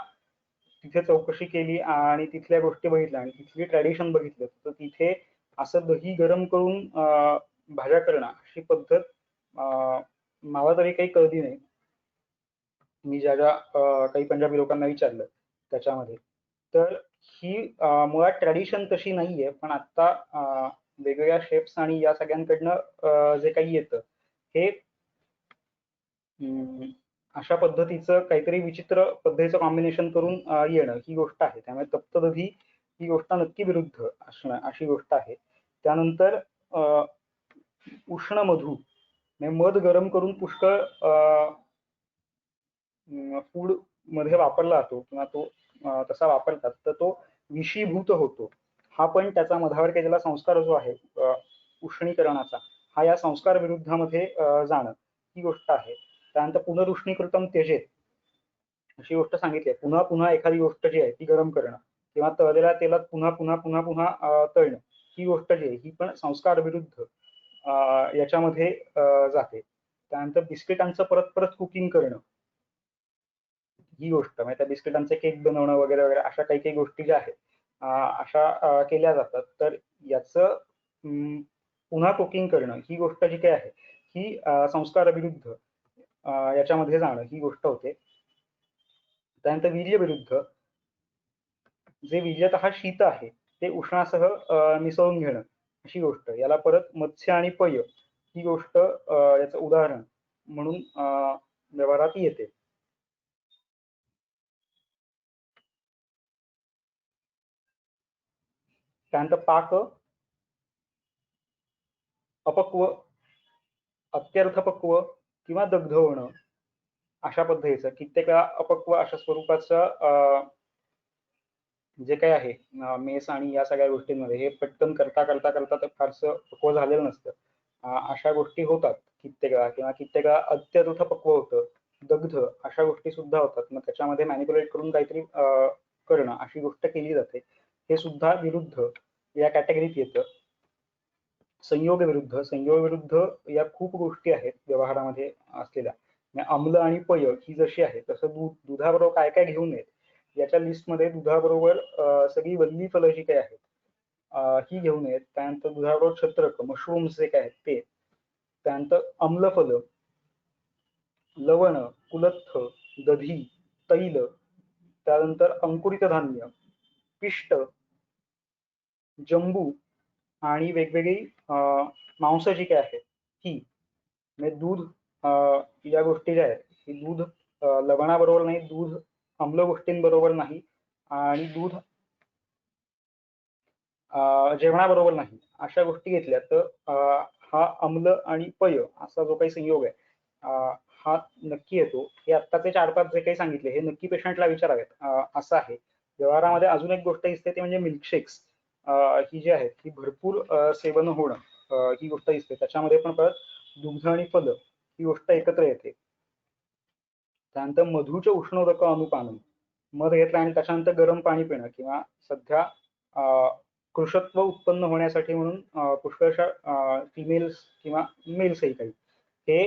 तिथे चौकशी केली आणि तिथल्या गोष्टी बघितल्या आणि तिथली ट्रॅडिशन बघितलं तर तिथे असं दही गरम करून भाज्या करणं अशी पद्धत मला तरी काही कळली नाही. मी ज्या काही पंजाबी लोकांना विचारलं त्याच्यामध्ये, तर ही मुळात ट्रॅडिशन तशी नाहीये. पण आता वेगवेगळ्या शेफ्स आणि या सगळ्यांकडनं जे काही येतं हे अशा पद्धतीचं काहीतरी विचित्र पद्धतीचं कॉम्बिनेशन करून येणं ही गोष्ट आहे. त्यामुळे तप्त दही ही गोष्ट नक्की विरुद्ध असणं अशी गोष्ट आहे. त्यानंतर उष्ण मधू, मध गरम करून पुष्कळ फूड मध्ये वापरला जातो किंवा तो तसा वापरतात तर तो विषीभूत होतो. हा पण त्याचा मधावर केलेला संस्कार जो आहे उष्णीकरणाचा, हा या संस्कार विरुद्धामध्ये जाणं ही गोष्ट आहे. त्यानंतर पुनरुष्णीकृतम त्यजेत अशी गोष्ट सांगितली. पुन्हा पुन्हा एखादी गोष्ट जी आहे ती गरम करणं किंवा तळलेल्या तेलात पुन्हा पुन्हा पुन्हा पुन्हा तळणं ही गोष्ट जी आहे ही पण संस्कार विरुद्ध याच्यामध्ये जाते. त्यानंतर बिस्किटांचं परत परत कुकिंग करणं ही गोष्ट, म्हणजे त्या बिस्किटांचे केक बनवणं वगैरे वगैरे अशा काही काही गोष्टी ज्या आहेत अशा केल्या जातात. तर याचं पुन्हा कुकिंग करणं ही गोष्ट जी काही आहे ही संस्कार विरुद्ध याच्यामध्ये जाणं ही गोष्ट होते. त्यानंतर वीर्य विरुद्ध, जे वीर्यतः शीत आहे ते उष्णासह मिसळून घेणं अशी गोष्ट, याला परत मत्स्य आणि पय ही गोष्ट याचं उदाहरण म्हणून व्यवहारात येते. त्यानंतर पाक, अपक्व, अत्यर्थपक्व किंवा दग्ध होणं अशा पद्धतीचं. कित्येक अपक्व अशा स्वरूपाचं जे काही आहे मेस आणि या सगळ्या गोष्टींमध्ये हे पटकन करता करता करता ते फारसं पक्व झालेलं नसतं. अशा गोष्टी होतात कित्येक वेळा, किंवा कित्येक वेळा अत्यर्थ पक्व होतं, दग्ध अशा गोष्टी सुद्धा होतात. मग त्याच्यामध्ये मॅनिप्युलेट करून काहीतरी करणं अशी गोष्ट केली जाते. हे सुद्धा विरुद्ध या कॅटेगरीत येतं. संयोग विरुद्ध, संयोग विरुद्ध या खूप गोष्टी आहेत व्यवहारामध्ये असलेल्या. अम्ल आणि पय ही जशी आहे तसं दुधाबरोबर काय काय घेऊन येत याच्या लिस्टमध्ये दुधाबरोबर सगळी वल्ली फलं जी काही आहेत ही घेऊन येत. त्यानंतर दुधाबरोबर छत्रक, मशरूम्स जे काय आहेत ते. त्यानंतर अम्लफल, लवण, कुलत्थ, दधी, तैल, त्यानंतर अंकुरित धान्य, पिष्ट, जंबू आणि वेगवेगळी मांस जी काय आहेत ही, म्हणजे दूध या गोष्टी ज्या आहेत ही दूध लवणाबरोबर नाही, दूध अम्ल गोष्टींबरोबर नाही आणि दूध जेवणाबरोबर नाही अशा गोष्टी घेतल्या तर हा अम्ल आणि पय असा जो काही संयोग आहे हा नक्की येतो. हे आत्ताचे 4-5 जे काही सांगितले हे नक्की पेशंटला विचारावेत असं आहे. व्यवहारामध्ये अजून एक गोष्ट दिसते ती म्हणजे मिल्कशेक्स ही जी आहेत ही भरपूर सेवन होणं ही गोष्ट दिसते. त्याच्यामध्ये पण परत दुग्ध आणि फल ही गोष्ट एकत्र येते. त्यानंतर मधूचे उष्णोदक अनुपान, मध घेतला आणि त्याच्यानंतर गरम पाणी पिणं किंवा सध्या कृशत्व उत्पन्न होण्यासाठी म्हणून पुष्कळशा फिमेल्स किंवा मेल्सही काही हे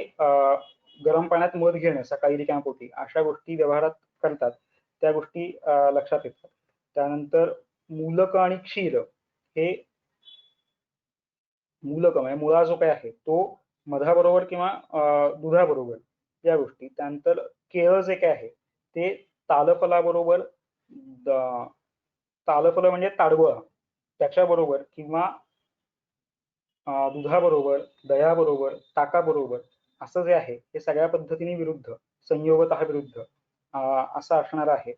गरम पाण्यात मध घेणं सकाळी रिकाम्यापोटी अशा गोष्टी व्यवहारात करतात, त्या गोष्टी लक्षात येतात. त्यानंतर मूलक आणि क्षीर हे मूलक म्हणजे मुळा जो काही आहे तो मधाबरोबर किंवा दुधाबरोबर या गोष्टी. त्यानंतर केळं जे काय आहे ते तालफलाबरोबर, तालफल म्हणजे ताडवळा त्याच्याबरोबर किंवा दुधाबरोबर, दह्याबरोबर, ताकाबरोबर असं जे आहे हे सगळ्या पद्धतीने विरुद्ध, संयोगतः विरुद्ध असं असणार आहे.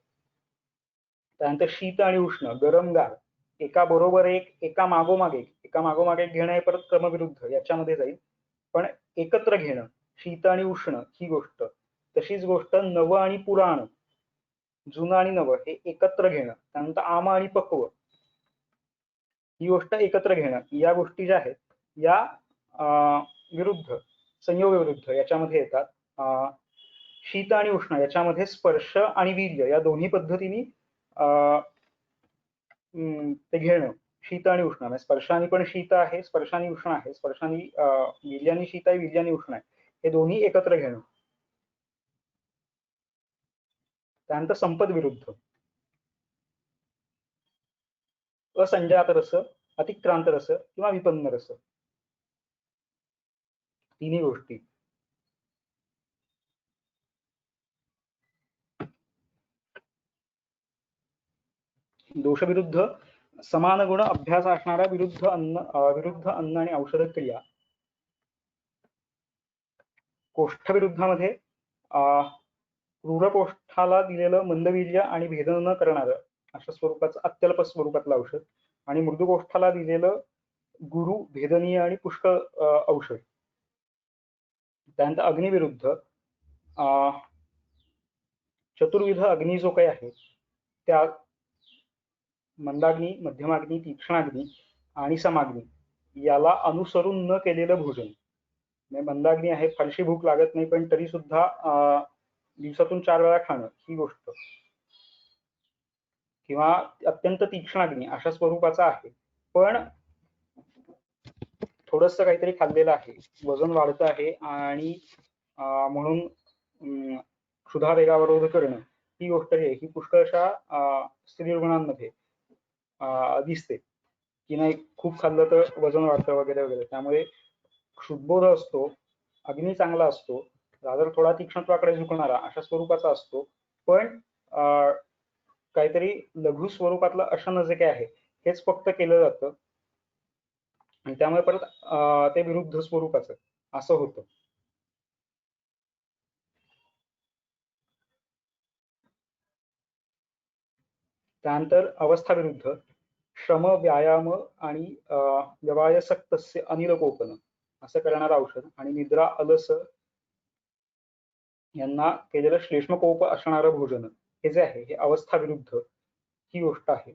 त्यानंतर शीत आणि उष्ण, गरम गार, एका बरोबर एक, एका मागोमाग एक, एका मागोमाग एक घेणं हे परत क्रमविरुद्ध याच्यामध्ये जाईल. पण एकत्र घेणं, शीत आणि उष्ण ही गोष्ट. तशीच गोष्ट नव आणि पुराण, जुनं आणि नवं हे एकत्र घेणं. त्यानंतर आम आणि पक्व ही गोष्ट एकत्र घेणं, या गोष्टी ज्या आहेत या विरुद्ध, संयोग विरुद्ध याच्यामध्ये येतात. शीत आणि उष्ण याच्यामध्ये स्पर्श आणि वीर्य या दोन्ही पद्धतीने ते घेणं, शीत आणि उष्ण म्हणजे स्पर्शाने पण शीत आहे, स्पर्शाने उष्ण आहे, स्पर्शाने वीर्याने शीत आहे, वीर्याने उष्ण आहे, हे दोन्ही एकत्र घेणं. त्यानंतर संपद विरुद्ध, असंजात रस, अतिक्रांत रस किंवा विपन्न रस, तिन्ही गोष्टी. दोषविरुद्ध, समान गुण अभ्यास असणाऱ्या विरुद्ध अन्न आणि औषध क्रिया. कोष्ठविरुद्धामध्ये क्रूरकोष्ठाला दिलेलं मंदवीर्य आणि भेदन न करणारं अशा स्वरूपाचं अत्यल्प स्वरूपातलं औषध, आणि मृदुकोष्ठाला दिलेलं गुरु, भेदनीय आणि पुष्कळ औषध. त्यानंतर अग्निविरुद्ध, चतुर्विध अग्नी जो काही आहे त्या मंदाग्नी, मध्यमाग्नी, तीक्ष्णाग्नी आणि समाग्नी याला अनुसरून न केलेलं भोजन. मंदाग्नी आहे, फारशी भूक लागत नाही पण तरी सुद्धा दिवसातून 4 वेळा खाणं ही गोष्ट, किंवा अत्यंत तीक्ष्णाग्नी अशा स्वरूपाचा आहे पण थोडस काहीतरी खाल्लेलं आहे, वजन वाढतं आहे आणि म्हणून क्षुधा वेगावरोध करणं ही गोष्ट आहे, ही पुष्कळशा स्त्री रुग्णांमध्ये दिसते की नाही खूप खाल्लं तर वजन वाढतं वगैरे वगैरे. त्यामुळे क्षुद्बोध असतो, अग्नी चांगला असतो, रादर थोडा तीक्ष्णत्वाकडे झुकणारा अशा स्वरूपाचा असतो, पण काहीतरी लघु स्वरूपातलं अशन जे काय आहे हेच फक्त केलं जातं आणि त्यामुळे परत ते विरुद्ध स्वरूपाचं असं होतं. त्यानंतर अवस्था विरुद्ध, श्रम, व्यायाम आणि व्यवायसक्तस्य अनिलकोपन असं करणारं औषध, आणि निद्रा, अलस यांना केलेलं श्लेष्मकोप असणारं भोजन हे जे आहे हे अवस्था विरुद्ध ही गोष्ट आहे.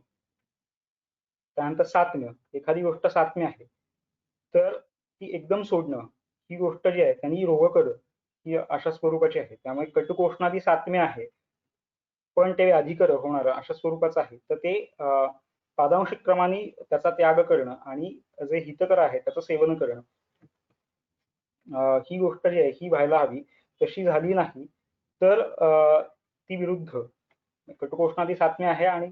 त्यानंतर सात्म्य, एखादी गोष्ट सात्म्य आहे तर ती एकदम सोडणं ही गोष्ट जी आहे त्यांनी रोगकर ही अशा स्वरूपाची आहे. त्यामुळे कटुकोष्णादी सात्म्य आहे पण ते व्याधिकर होणार अशा स्वरूपाचं आहे, तर ते पादांशिक क्रमाने त्याचा त्याग करणं आणि जे हितकर आहे त्याचं सेवन करणं ही गोष्ट जी आहे ही व्हायला हवी. तशी झाली नाही तर ती विरुद्ध, कटुकोष्णादी सात्म्य आहे आणि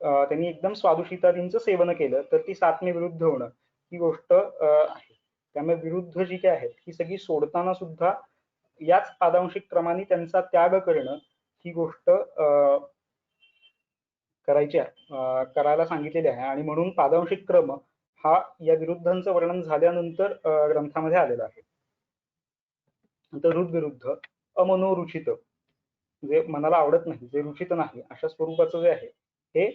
त्यांनी एकदम स्वादुशितादींचं सेवन केलं तर ती सात्म्य विरुद्ध होणं ही गोष्ट आहे. त्यामुळे विरुद्ध जी काही आहेत ही सगळी सोडताना सुद्धा याच पादांशिक क्रमाने त्यांचा त्याग करणं ही गोष्ट करायला सांगितलेली आहे. आणि म्हणून पादांशिक क्रम हा या विरुद्धांचं वर्णन झाल्यानंतर ग्रंथामध्ये आलेला आहे. नंतर हृद विरुद्ध, अमनोरुचित, जे मनाला आवडत नाही, जे रुचित नाही अशा स्वरूपाचं जे आहे हे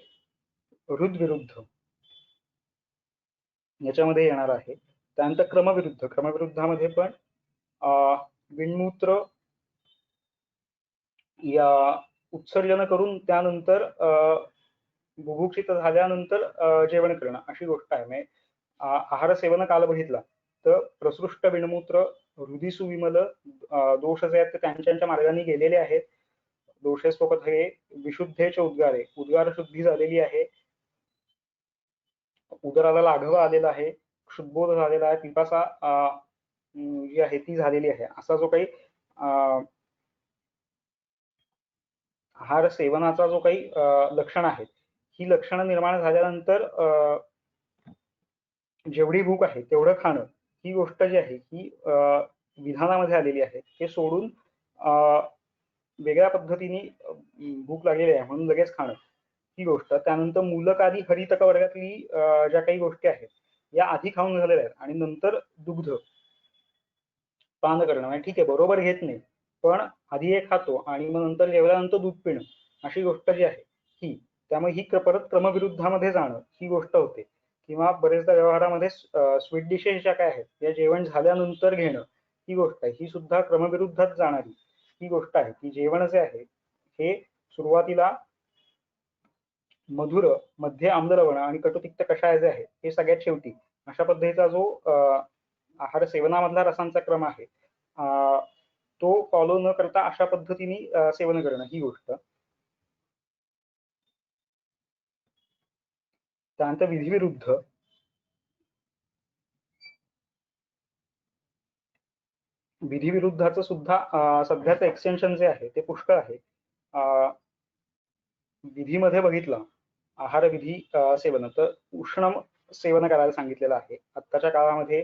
हृद विरुद्ध याच्यामध्ये येणार आहे. त्यानंतर क्रमविरुद्ध, क्रमविरुद्धामध्ये पण विणमूत्र या उत्सर्जन करून त्यानंतर बुभुक्षित झाल्यानंतर जेवण करणं अशी गोष्ट आहे. म्हणजे आहार सेवन काल बघितला तर प्रसृष्ट विणमूत्र, हृदी सुविमल, दोष जे आहेत ते त्यांच्या मार्गाने गेलेले आहेत. दोषेसोबत हे विशुद्धेचे उद्गारे, उद्गार शुद्धी झालेली आहे. उदराला लाघव आलेला आहे, क्षुद्बोध झालेला आहे, पिपासा जी आहे ती झालेली आहे, असा जो काही आहार सेवनाचा जो काही लक्षण आहेत, ही लक्षणं निर्माण झाल्यानंतर जेवढी भूक आहे तेवढं खाणं, ही गोष्ट जी आहे ही विधानामध्ये आलेली आहे. हे सोडून वेगळ्या पद्धतीने भूक लागलेली आहे म्हणून लगेच खाणं, ही गोष्ट. त्यानंतर मूलक आदी हरितक वर्गातली ज्या काही गोष्टी आहेत या आधी खाऊन झालेल्या आहेत आणि नंतर दुग्ध पान करणं, म्हणजे ठीक आहे बरोबर घेत नाही, पण आधी हे खातो आणि मग नंतर जेवल्यानंतर दूध पिणं, अशी गोष्ट जी आहे ही. त्यामुळे ही परत क्रमविरुद्धामध्ये जाणं ही गोष्ट होते. किंवा बरेचदा व्यवहारामध्ये स्वीट डिशेस ज्या काय आहेत या जेवण झाल्यानंतर घेणं, ही गोष्ट आहे, ही सुद्धा क्रमविरुद्धात जाणारी ही गोष्ट आहे की जेवण जे आहे हे सुरुवातीला मधुर, मध्ये आम्ललवण आणि कटुतिक्त कषाय जे आहे हे सगळ्यात शेवटी, अशा पद्धतीचा जो आहार सेवनामधला रसांचा क्रम आहे तो फॉलो न करता अशा पद्धतीने सेवन करणं, ही गोष्ट. त्यानंतर विधिविरुद्ध. विधिविरुद्धाचं सुद्धा सध्याचं एक्सटेन्शन जे आहे ते पुष्कळ आहे. विधीमध्ये बघितलं आहार विधी सेवन, तर उष्ण सेवन करायला सांगितलेलं आहे. आत्ताच्या काळामध्ये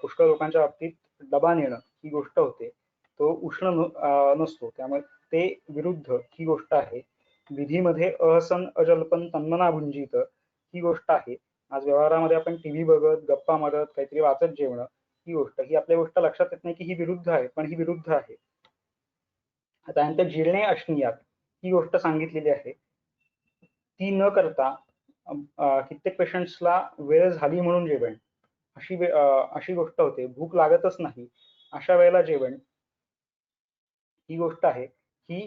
पुष्कळ लोकांच्या बाबतीत डबा नेणं ही गोष्ट होते, तो उष्ण नसतो, त्यामुळे ते विरुद्ध ही गोष्ट आहे. विधीमध्ये अहसन अजल्पन तन्मना भुंजित ही गोष्ट आहे. आज व्यवहारामध्ये आपण टीव्ही बघत, गप्पा मारत, काहीतरी वाचत जेवणं, ही गोष्ट, ही आपल्या गोष्ट लक्षात येत नाही की ही विरुद्ध आहे, पण ही विरुद्ध आहे. त्यानंतर जिरणे अश्नियात ही गोष्ट सांगितलेली आहे. ती न करता कित्येक पेशंट्सला वेळ झाली म्हणून जेवण, अशी गोष्ट होते. भूक लागतच नाही अशा वेळेला जेवण, ही गोष्ट आहे ही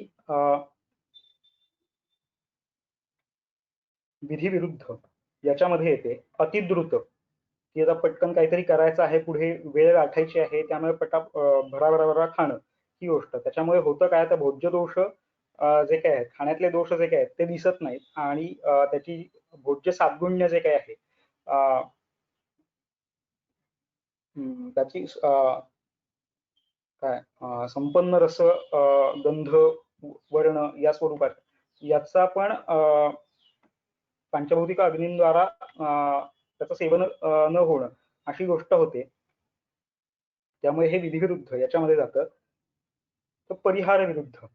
विधिविरुद्ध याच्यामध्ये येते. अतिद्रुत, की आता पटकन काहीतरी करायचं आहे, पुढे वेळ गाठायची आहे, त्यामुळे भराभरा खाणं, ही गोष्ट. त्याच्यामुळे होतं काय, तर भोज्य दोष जे काय आहेत, खाण्यातले दोष जे काय आहेत ते दिसत नाहीत आणि त्याची भोज्य साद्गुण्य जे काय आहे त्याची काय संपन्न रस, गंध, वर्ण या स्वरूपात याचा पण पंचभौतिक अग्नींद्वारा त्याचं सेवन न होणं, अशी गोष्ट होते. त्यामुळे हे विधिविरुद्ध याच्यामध्ये जातं. तर परिहार विरुद्ध.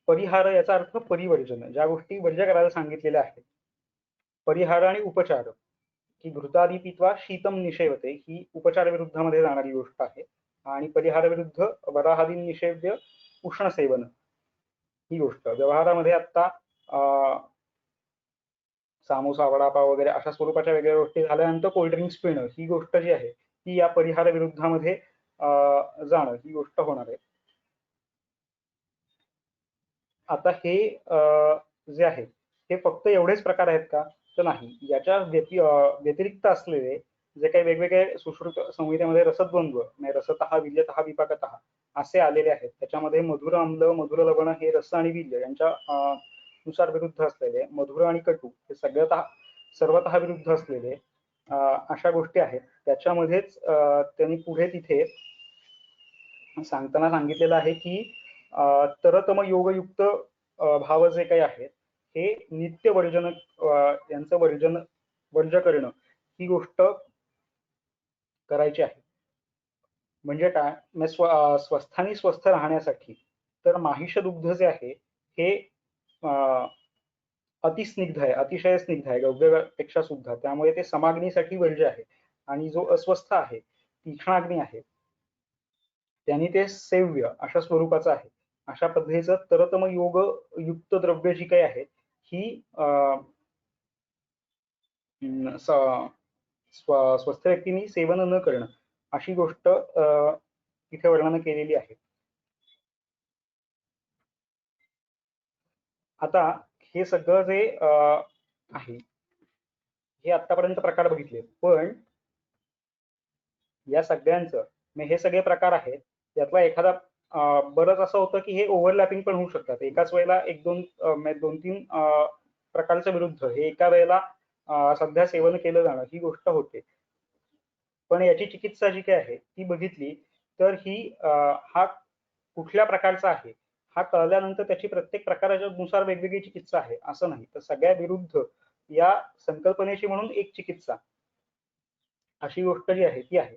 परिहार याचा अर्थ परिवर्जन, ज्या गोष्टी वर्ज्य करायला सांगितलेल्या आहेत. परिहार आणि उपचार, की घृतादी पित्वा शीतम निषेवते, ही उपचार विरुद्धामध्ये जाणारी गोष्ट आहे. आणि परिहार विरुद्ध वराहादी निषेव्य उष्ण सेवन, ही गोष्ट. व्यवहारामध्ये आता सामोसा, वडापाव वगैरे अशा स्वरूपाच्या वेगळ्या गोष्टी झाल्यानंतर कोल्ड्रिंक्स पिणं, ही गोष्ट जी आहे ती या परिहार विरुद्धामध्ये जाणं, ही गोष्ट होणार आहे. आता हे जे आहे हे फक्त एवढेच प्रकार आहेत का, तर नाही. याच्या व्यतिरिक्त असलेले जे काही वेगवेगळे सुश्रुत संहितेमध्ये रसद्वंद्व, म्हणजे रसतः विल्यतः विपाकतः असे आलेले आहेत, त्याच्यामध्ये मधुर आम्ल, मधुर लवण हे रस आणि विल्य यांच्या नुसार विरुद्ध असलेले, मधुर आणि कटू हे सर्वतः विरुद्ध असलेले अशा गोष्टी आहेत. त्याच्यामध्येच त्यांनी पुढे तिथे सांगताना सांगितलेलं आहे की तरतम योगयुक्त भाव जे काही आहेत हे नित्य वर्जन, यांचं वर्ज करणं, ही गोष्ट करायची आहे. म्हणजे काय, स्वस्थानी स्वस्थ राहण्यासाठी तर माहिष दुग्ध जे आहे हे अतिस्निग्ध आहे, अतिशय स्निग्ध आहे गव्यापेक्षा सुद्धा, त्यामुळे ते समाग्नीसाठी वर्ज्य आहे. आणि जो अस्वस्थ आहे, तीक्ष्णाग्नी आहे, त्यांनी ते सेव्य अशा स्वरूपाचं आहे. अशा पद्धतीचं तरतम योग युक्त द्रव्य जी काही आहेत ही स्वस्थ व्यक्तींनी सेवन न करणं, अशी गोष्ट इथे वर्णन केलेली आहे. आता हे सगळं जे आहे हे आतापर्यंत प्रकार बघितले, पण या सगळ्यांचं हे सगळे प्रकार आहेत, यातला एखादा बरंच असं होतं की हे ओव्हरलॅपिंग पण होऊ शकतात. एकाच वेळेला एक दोन म्हणजे 2-3 प्रकारच्या विरुद्ध हे एका वेळेला सध्या सेवन केलं जाणं ही गोष्ट होते. पण याची चिकित्सा जी काही आहे ती बघितली तर ही हा कुठल्या प्रकारचा आहे हा कळल्यानंतर त्याची प्रत्येक प्रकाराच्या नुसार वेगवेगळी चिकित्सा आहे असं नाही. तर सगळ्या विरुद्ध या संकल्पनेची म्हणून एक चिकित्सा अशी गोष्ट जी आहे ती आहे.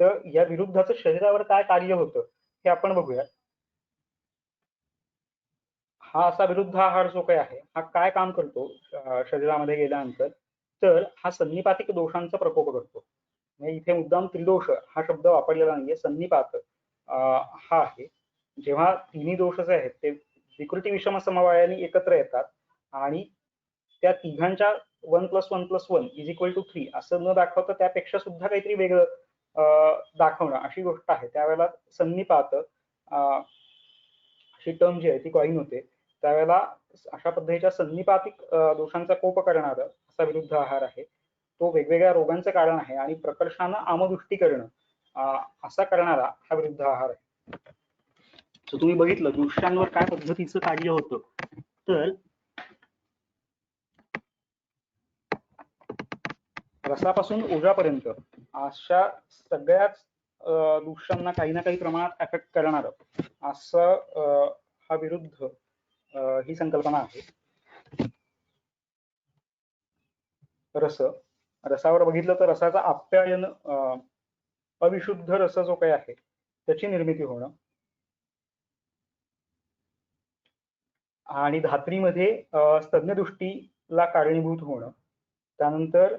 तर या विरुद्धाचं शरीरावर काय कार्य होतं हे आपण बघूया. हा असा विरुद्ध आहार जो काही आहे हा काय काम करतो शरीरामध्ये गेल्यानंतर, तर हा संनिपातिक दोषांचा प्रकोप करतो. म्हणजे इथे मुद्दाम त्रिदोष हा शब्द वापरलेला नाहीये. संनिपात हा आहे. जेव्हा तिन्ही दोष जे आहेत ते विकृती विषम समवायाने एकत्र येतात आणि त्या तिघांच्या 1+1+1 = 3 असं न दाखवता त्यापेक्षा सुद्धा काहीतरी वेगळं दाखवणं अशी गोष्ट आहे. त्यावेळेला संनिपात अशी टर्म जी आहे ती कॉइन होते. त्यावेळेला अशा पद्धतीच्या संनिपातिक दोषांचा कोप करणारा असा विरुद्ध आहार आहे. तो वेगवेगळ्या रोगांचं कारण आहे आणि प्रकर्षानं आमदृष्टी करणं असा करणारा हा विरुद्ध आहार आहे. तर तुम्ही बघितलं दृश्यांवर काय पद्धतीचं कार्य होतं, तर रसापासून ओझापर्यंत अशा सगळ्याच दृश्यांना काही ना काही प्रमाणात अफेक्ट करणार असं हा विरुद्ध ही संकल्पना आहे. रस रसावर बघितलं तर रसाचा आप्यायन अविशुद्ध रस जो काही आहे त्याची निर्मिती होणं आणि धात्रीमध्ये स्तन्यदृष्टीला कारणीभूत होणं. त्यानंतर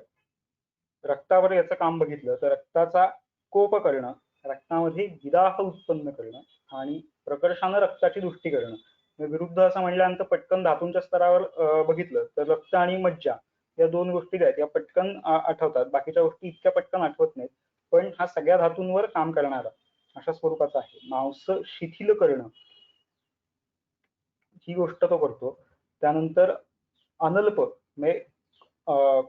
रक्तावर याचं काम बघितलं तर रक्ताचा कोप करणं, रक्तामध्ये विदाह उत्पन्न करणं आणि प्रकर्षानं रक्ताची दृष्टी करणं. विरुद्ध असं म्हटल्यानंतर पटकन धातूंच्या स्तरावर बघितलं तर रक्त आणि मज्जा या दोन गोष्टी आहेत या पटकन आठवतात. बाकीच्या गोष्टी इतक्या पटकन आठवत नाहीत. पण हा सगळ्या धातूंवर काम करणारा अशा स्वरूपाचा आहे. मांस शिथिल करणं ही गोष्ट तो करतो. त्यानंतर अनल्प म्हणजे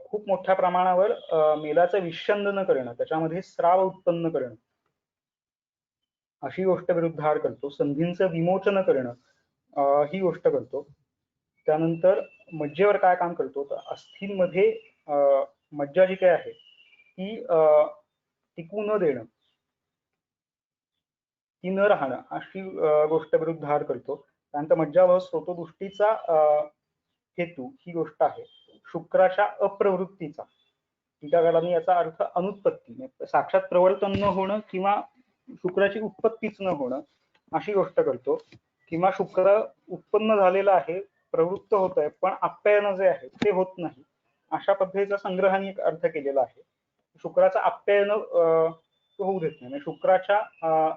खूप मोठ्या प्रमाणावर मेलाचं विच्छंदन करणं, त्याच्यामध्ये स्राव उत्पन्न करणं अशी गोष्ट विरुद्ध आहार करतो. संधींचं विमोचन करणं ही गोष्ट करतो. त्यानंतर मज्जेवर काय काम करतो तर अस्थींमध्ये मज्जा जी काय आहे ती टिकू न देणं, ती न राहणं अशी गोष्ट विरुद्ध आहार करतो. त्यानंतर मज्जावह स्रोतदृष्टीचा हेतू ही गोष्ट आहे. शुक्राच्या अप्रवृत्तीचा, टीकाकारांनी याचा अर्थ अनुत्पत्ती म्हणजे साक्षात प्रवर्तन न होणं किंवा शुक्राची उत्पत्तीच न होणं अशी गोष्ट करतो. किंवा शुक्र उत्पन्न झालेला आहे, प्रवृत्त होत आहे, पण आप्यायन जे आहे ते होत नाही अशा पद्धतीचा संग्रहाने एक अर्थ केलेला आहे. शुक्राचा आप्यायन होऊ देत नाही. म्हणजे शुक्राच्या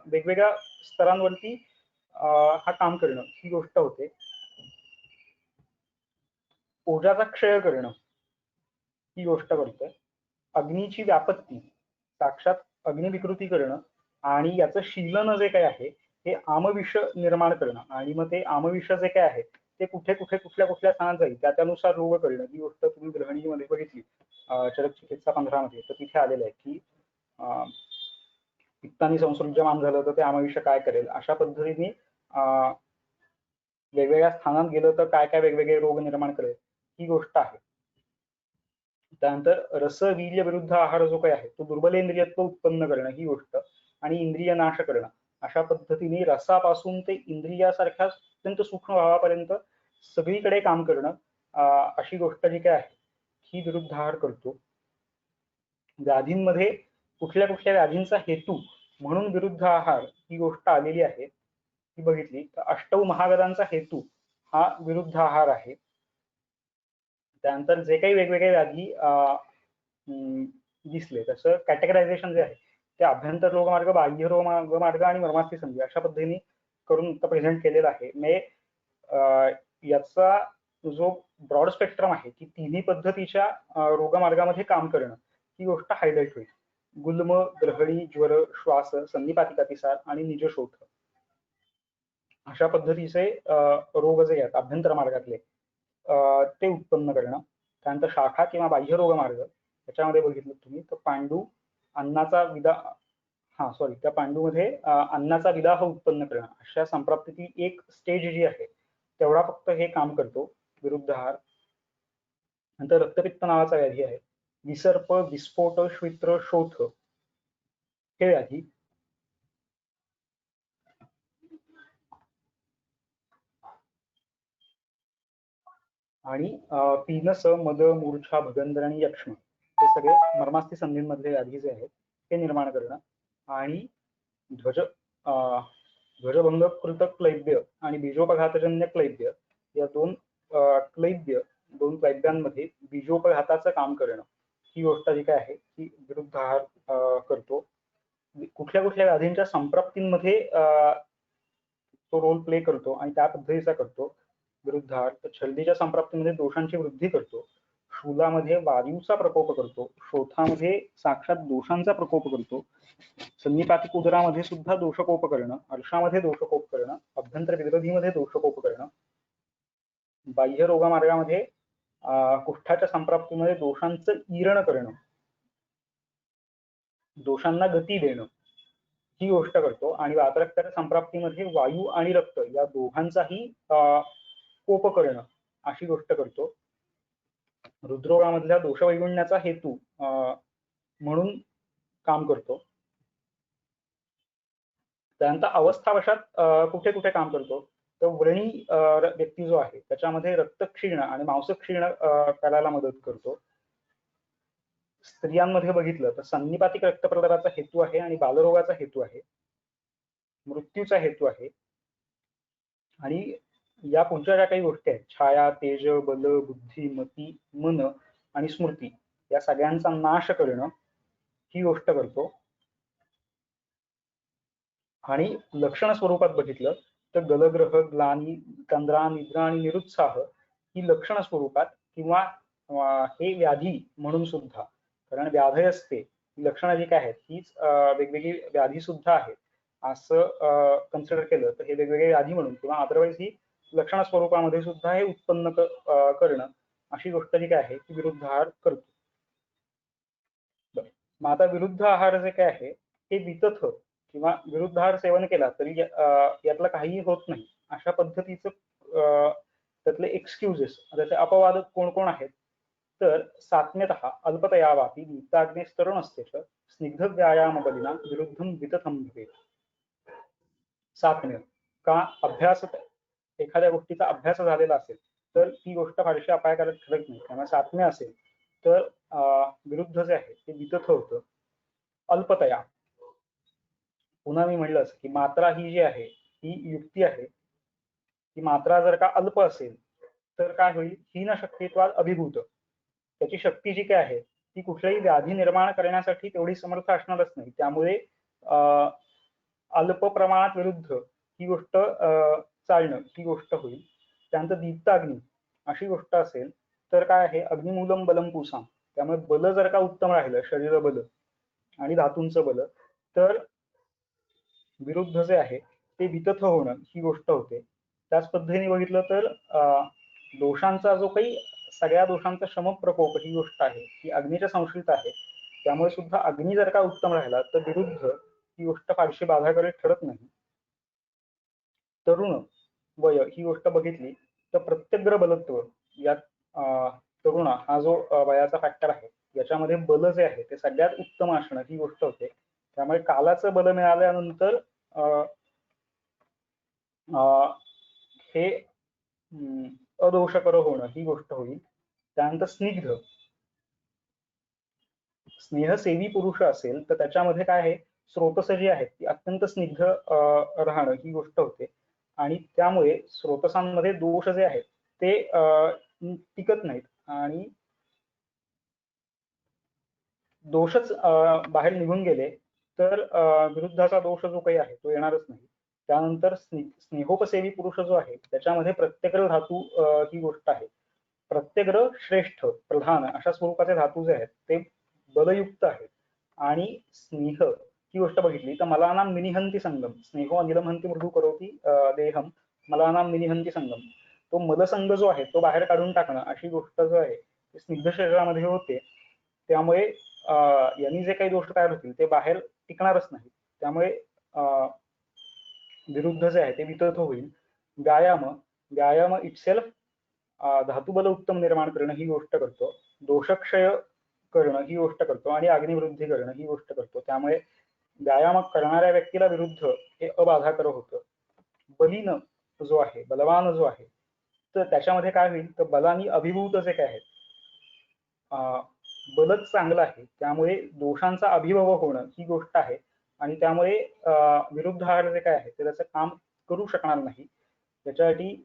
वेगवेगळ्या स्तरांवरती हा काम करणं ही गोष्ट होते. ओझाचा क्षय करणं ही गोष्ट करतोय. अग्नीची व्यापत्ती, साक्षात अग्निविकृती करणं आणि याचं शीलन जे काही आहे हे आमविष निर्माण करणं आणि मग ते आमविष जे काय आहे ते कुठे कुठे कुठल्या कुठल्या स्थानात जाईल त्यानुसार रोग करणं ही गोष्ट तुम्ही ग्रहणीमध्ये बघितली चरक चिकित्सा 15 मध्ये. तर तिथे आलेलं आहे की पित्तानी संसर्जमान झालं तर ते आमविष काय करेल अशा पद्धतीने वेगवेगळ्या स्थानात गेलं तर काय काय वेगवेगळे रोग निर्माण करेल ही गोष्ट आहे. त्यानंतर रस वीर्य विरुद्ध आहार जो काही आहे तो दुर्बलेंद्रियत्व उत्पन्न करणं ही गोष्ट आणि इंद्रिय नाश करणं अशा पद्धतीने रसापासून ते इंद्रियासारख्या अत्यंत सूक्ष्म भावापर्यंत सगळीकडे काम करणं अशी गोष्ट जी काय आहे ही विरुद्ध आहार करतो. व्याधींमध्ये कुठल्या कुठल्या व्याधींचा हेतू म्हणून विरुद्ध आहार ही गोष्ट आलेली आहे ही बघितली तर अष्टौ महागदांचा हेतू हा विरुद्ध आहार आहे. त्यानंतर जे काही वेगवेगळे व्याधी दिसले तसं कॅटेगरायझेशन जे आहे ते अभ्यंतर रोगमार्ग, बाह्य रोगमार्ग आणि मर्मास्थी संधी अशा पद्धतीने करून प्रेझेंट केलेला आहे. म्हणजे याचा जो ब्रॉड स्पेक्ट्रम आहे की तिन्ही पद्धतीच्या रोगमार्गामध्ये काम करणं ही गोष्ट हायलाइट होईल. गुल्म, ग्रहणी, ज्वर, श्वास, संधिपातिक अतिसार आणि निजशोथ अशा पद्धतीचे रोग जे आहेत अभ्यंतर मार्गातले ते उत्पन्न करणं. त्यानंतर शाखा किंवा बाह्य रोगमार्ग त्याच्यामध्ये बघितलं तुम्ही तर पांडू, अन्नाचा विदा सॉरी, त्या पांडूमध्ये अन्नाचा विलाह उत्पन्न करणं अशा संप्राप्तीतील एक स्टेज जी आहे तेवढा फक्त हे काम करतो विरुद्ध आहार. नंतर रक्तपित्त नावाचा व्याधी आहे. विसर्प, विस्फोट, श्वित्र, शोथ हे व्याधी. आणि पीनस, मद, मूर्छा, भगंदर आणि यक्ष्म हे सगळे मर्मास्थी संधींमधले व्याधी जे आहेत ते निर्माण करणं. आणि ध्वज ध्वजभंगकृत क्लैब्य आणि बीजोपघातजन्य क्लैब्य या दोन क्लैब्यांमध्ये बीजोपघाताचं काम करणं ही गोष्ट जी काय आहे ती विरुद्ध आहार करतो. कुठल्या कुठल्या व्याधींच्या संप्राप्तींमध्ये तो रोल प्ले करतो आणि त्या पद्धतीचा करतो विरुद्ध आहार. तर छल्दीच्या संप्राप्तीमध्ये दोषांची वृद्धी करतो, शूलामध्ये वायूचा प्रकोप करतो, शोथामध्ये साक्षात दोषांचा प्रकोप करतो, संनिपातिक उदरामध्ये सुद्धा दोषकोप करणं, अर्शामध्ये दोषकोप करणं, अभ्यंतर विरोधीमध्ये दोषकोप करणं, बाह्य रोगमार्गामध्ये कुष्ठाच्या संप्राप्तीमध्ये दोषांचं इरण करणं, दोषांना गती देणं ही गोष्ट करतो. आणि वातरक्ताच्या संप्राप्तीमध्ये वायू आणि रक्त या दोघांचाही कोप करणं अशी गोष्ट करतो. हृदरोगामधल्या दोषवैगुण्याचा हेतू म्हणून काम करतो. त्यानंतर अवस्थावशात कुठे कुठे काम करतो तर व्रणी व्यक्ती जो आहे त्याच्यामध्ये रक्त क्षीण आणि मांस क्षीण करायला मदत करतो. स्त्रियांमध्ये बघितलं तर संनिपातिक रक्तप्रदाराचा हेतू आहे आणि बालरोगाचा हेतू आहे, मृत्यूचा हेतू आहे. आणि या पुढच्या ज्या काही गोष्टी आहेत छाया, तेज, बल, बुद्धी, मती, मन आणि स्मृती या सगळ्यांचा नाश करणं ही गोष्ट करतो. आणि लक्षण स्वरूपात बघितलं तर गलग्रह, ग्लानी, तंद्रा, निद्रा आणि निरुत्साह ही लक्षण स्वरूपात किंवा हे व्याधी म्हणून सुद्धा, कारण व्याधी असते ही लक्षणं जी काय आहेत हीच वेगवेगळी व्याधी सुद्धा आहेत असं कन्सिडर केलं तर हे वेगवेगळे व्याधी म्हणून किंवा अदरवाईज ही लक्षण स्वरूपामध्ये सुद्धा हे उत्पन्न करणं अशी गोष्ट जी काय आहे ती विरुद्ध आहार करतो. मग आता विरुद्ध आहार जे काय आहे हे वितथ किंवा विरुद्ध आहार सेवन केला तरी यातलं काहीही होत नाही अशा पद्धतीचं त्यातले एक्सक्युजेस, त्याचे अपवाद कोण कोण आहेत तर सात्म्यतः अल्पतया वापी नित्याग्नेस्तरुण असते स्निग्ध व्यायाम बलिना विरुद्धम वितथम भवेत. सात्म्य का अभ्यास, एखाद्या गोष्टीचा अभ्यास झालेला असेल तर ती गोष्ट फारशी अपायकारक ठरत नाही. त्यामुळे सात्म्य असेल तर विरुद्ध जे आहे ते वितथ होतं. अल्पतया, पुन्हा मी म्हणलं असं की मात्रा ही जी आहे ही युक्ती आहे, की मात्रा जर का अल्प असेल तर काय होईल, हीन शक्तित्वात अभिभूत, त्याची शक्ती जी काय आहे ती कुठल्याही व्याधी निर्माण करण्यासाठी तेवढी समर्थ असणारच नाही. त्यामुळे अल्प प्रमाणात विरुद्ध ही गोष्ट चालणं ही गोष्ट होईल. त्यानंतर दीप्त अग्नी अशी गोष्ट असेल तर काय आहे, अग्निमूलम बलम पुसाम, त्यामुळे बल जर का उत्तम राहिलं, शरीर बल आणि धातूंचं बल, तर विरुद्ध जे आहे ते वितथ होणं ही गोष्ट होते. त्याच पद्धतीने बघितलं तर दोषांचा जो काही सगळ्या दोषांचा शमप्रकोप ही गोष्ट आहे ही अग्नीच्या संश्रित आहे. त्यामुळे सुद्धा अग्नी जर का उत्तम राहिला तर विरुद्ध ही गोष्ट फारशी बाधाकारक ठरत नाही. तरुण वय ही गोष्ट बघितली तर प्रत्यग्र बलत्व यात तरुण हा जो वयाचा फॅक्टर आहे याच्यामध्ये बल जे आहे ते सगळ्यात उत्तम असणं ही गोष्ट होते. त्यामुळे कालाचं बल मिळाल्यानंतर हे अदोषकर होणं ही गोष्ट होईल. त्यानंतर स्निग्ध, स्नेहसेवी पुरुष असेल तर त्याच्यामध्ये काय आहे, स्रोतस जी आहेत ती अत्यंत स्निग्ध राहणं ही गोष्ट होते. आणि त्यामुळे स्रोतसांमध्ये दोष जे आहेत ते टिकत नाहीत आणि दोषच बाहेर निघून गेले तर विरुद्धाचा दोष जो काही आहे तो येणारच नाही. त्यानंतर स्नेहोपसेवी पुरुष जो आहे त्याच्यामध्ये प्रत्यग्र धातू ही गोष्ट आहे. प्रत्यग्र श्रेष्ठ प्रधान अशा स्वरूपाचे धातू जे आहेत ते बलयुक्त आहेत. आणि स्नेह ही गोष्ट बघितली तर मलानाम मिनिहंती संगम, स्नेहो अनिलमहंती मृदू करोती देहम मलानाम मिनिहंती संगम, तो मलसंग जो आहे तो बाहेर काढून टाकणं अशी गोष्ट जो आहे ती स्निग्ध शरीरामध्ये होते. त्यामुळे यांनी जे काही दोष तयार होतील ते बाहेर टिकणारच नाही. त्यामुळे विरुद्ध जे आहे ते वितथ होईल. व्यायाम इटसेल्फ धातुबल उत्तम निर्माण करणं ही गोष्ट करतो, दोषक्षय करणं ही गोष्ट करतो आणि अग्निवृद्धी करणं ही गोष्ट करतो. त्यामुळे व्यायाम करणाऱ्या व्यक्तीला विरुद्ध हे अबाधाकर होतं. बलीन जो आहे, बलवान जो आहे, तर त्याच्यामध्ये काय होईल, तर बलानी अभिभूत जे काय आहेत, बलच चांगलं आहे, त्यामुळे दोषांचा अभिभव होणं ही गोष्ट आहे आणि त्यामुळे विरुद्ध आहार जे काय आहे ते त्याचं काम करू शकणार नाही. त्याच्यासाठी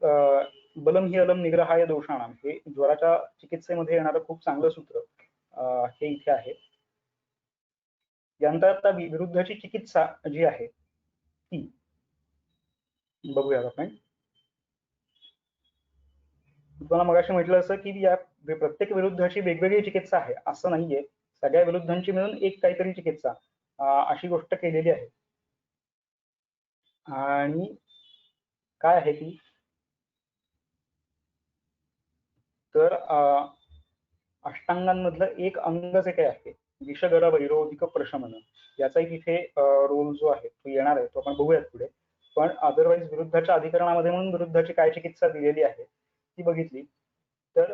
बलम ही अलम निग्रहाय दोषाणाम हे ज्वराच्या चिकित्सेमध्ये येणारं खूप चांगलं सूत्र हे इथे आहे. यानंतर आता विरुद्धची चिकित्सा जी आहे ती बघूयात आपण. तुम्हाला मगाशी म्हटलं असं की या प्रत्येक विरुद्धाची वेगवेगळी चिकित्सा आहे असं नाहीये, सगळ्या विरुद्धांची मिळून एक काहीतरी चिकित्सा अशी गोष्ट केलेली आहे. आणि काय आहे ती, तर अष्टांगांमधलं एक अंग जे काय आहे विषगर वैरोधिक प्रशमन, याचाही तिथे रोल जो आहे तो येणार आहे, तो आपण बघूयात पुढे. पण अदरवाईज विरुद्धाच्या अधिकरणामध्ये म्हणून विरुद्धाची काय चिकित्सा दिलेली आहे ती बघितली तर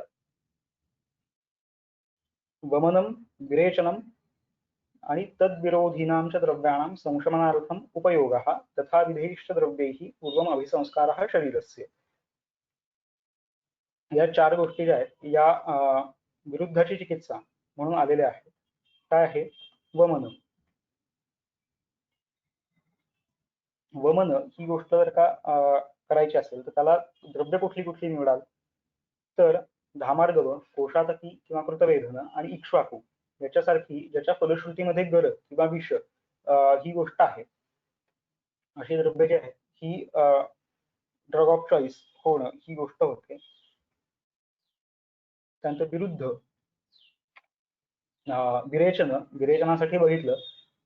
वमनम, विरेचनम आणि तद्विरोधीनां च द्रव्याणां संशमनार्थम उपयोगः तथा विधेयश्च द्रव्यैः पूर्वम अभिसंस्कारः शरीरस्य. या चार गोष्टी ज्या आहेत या विरुद्धाची चिकित्सा म्हणून आलेल्या आहेत. काय आहे, वमन. वमन ही गोष्ट जर का करायची असेल तर त्याला द्रव्य कुठली कुठली निवडाल, तर धामार्दव, कोशातकी किंवा कृतवेधन आणि इक्ष्वाकू याच्यासारखी ज्याच्या फलश्रुतीमध्ये गर किंवा विष ही गोष्ट आहे, अशी द्रव्य जी आहेत ही ड्रग ऑफ चॉईस होणं ही गोष्ट होते. त्यानंतर विरुद्ध विरेचनासाठी बघितलं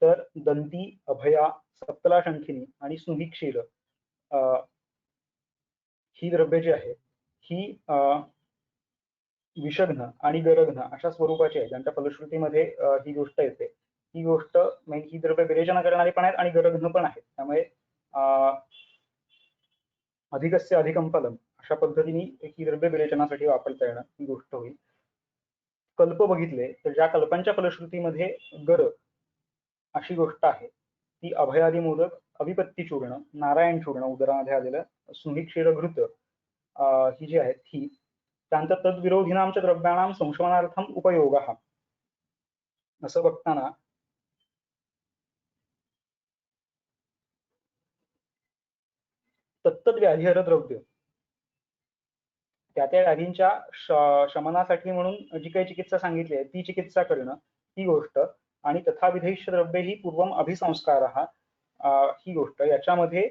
तर दंती, अभया, सप्तला शंखिनी आणि स्नुहिक्षीर ही द्रव्ये जी आहेत ही विषघ्न आणि गरघ्न अशा स्वरूपाची आहे, ज्यांच्या फलश्रुतीमध्ये ही गोष्ट येते. ही गोष्ट म्हणजे ही द्रव्य विरेचना करणारी पण आहेत आणि गरघ्न पण आहेत, त्यामुळे अधिकस्य अधिकम फलम अशा पद्धतीने ही द्रव्य विरेचनासाठी वापरता येणं ही गोष्ट होईल. कल्प बघितले तर ज्या कल्पांच्या फलश्रुतीमध्ये गर अशी गोष्ट आहे ती अभयादी मोदक, अभिपत्ती चूर्ण, नारायण चूर्ण उदरामध्ये आलेलं, स्नुहिक्षीर घृत ही जी आहेत ही. त्यानंतर तद्विरोधीनांच्या द्रव्याणां संशमनार्थम उपयोगः असं बघताना तत्तद व्याधिहर द्रव्य, त्या व्याधींच्या शमनासाठी म्हणून जी काही चिकित्सा सांगितली आहे ती चिकित्सा करणं ही गोष्ट, आणि तथा विधेयश्च द्रव्ये ही पूर्वम अभिसंस्कार ही गोष्ट. याच्यामध्ये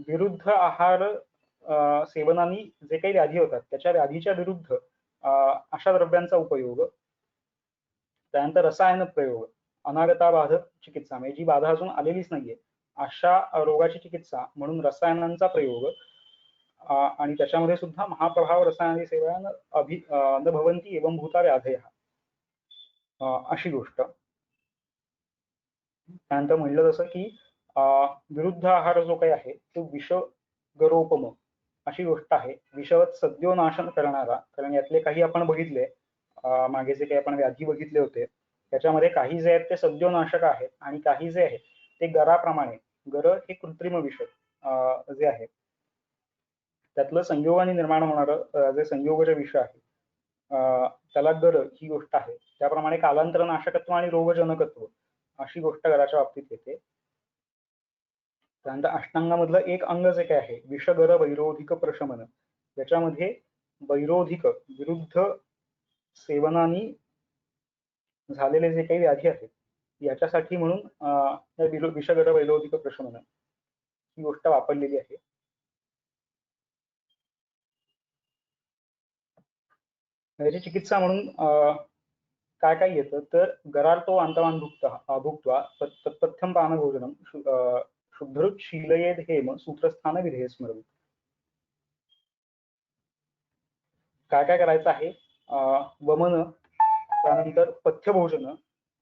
विरुद्ध आहार सेवनाने जे काही व्याधी होतात त्याच्या व्याधीच्या विरुद्ध अशा द्रव्यांचा उपयोग. त्यानंतर रसायन प्रयोग, अनागता बाधक चिकित्सा म्हणजे जी बाधा अजून आलेलीच नाहीये अशा रोगाची चिकित्सा म्हणून रसायनांचा प्रयोग, आणि त्याच्यामध्ये सुद्धा महाप्रभाव रसायनादी सेवन न भवंती एवं भूता व्याधय अशी गोष्ट. त्यानंतर म्हणलं जसं की विरुद्ध आहार जो काही आहे तो विषगरोपम अशी गोष्ट आहे, विषवत सद्योनाशन करणारा. कारण यातले काही आपण बघितले मागे जे काही आपण व्याधी बघितले होते त्याच्यामध्ये काही जे आहेत ते सद्योनाशक आहेत आणि काही जे आहेत ते गराप्रमाणे, गर हे कृत्रिम विष जे आहे त्यातलं संयोगाने निर्माण होणारं जे संयोगज विष आहे त्याला गर ही गोष्ट आहे. त्याप्रमाणे कालांतर नाशकत्व आणि रोगजनकत्व अशी गोष्ट गराच्या बाबतीत येते. त्यानंतर अष्टांगामधलं एक अंग जे काय आहे विषगर वैरोधिक प्रशमन, याच्यामध्ये वैरोधिक विरुद्ध सेवनानी झालेले जे काही व्याधी आहेत याच्यासाठी म्हणून विषगर वैरोधिक प्रशमन ही गोष्ट वापरलेली आहे. याची चिकित्सा म्हणून काय काय येतं तर गरार्तो अंतवान भुक्त्वा तत्पथ्यम पान भोजनम शुद्धृत शीलयेद हेम सूत्रस्थान विधेय स्मरण. काय काय करायचं आहे, वमन, त्यानंतर पथ्यभोजन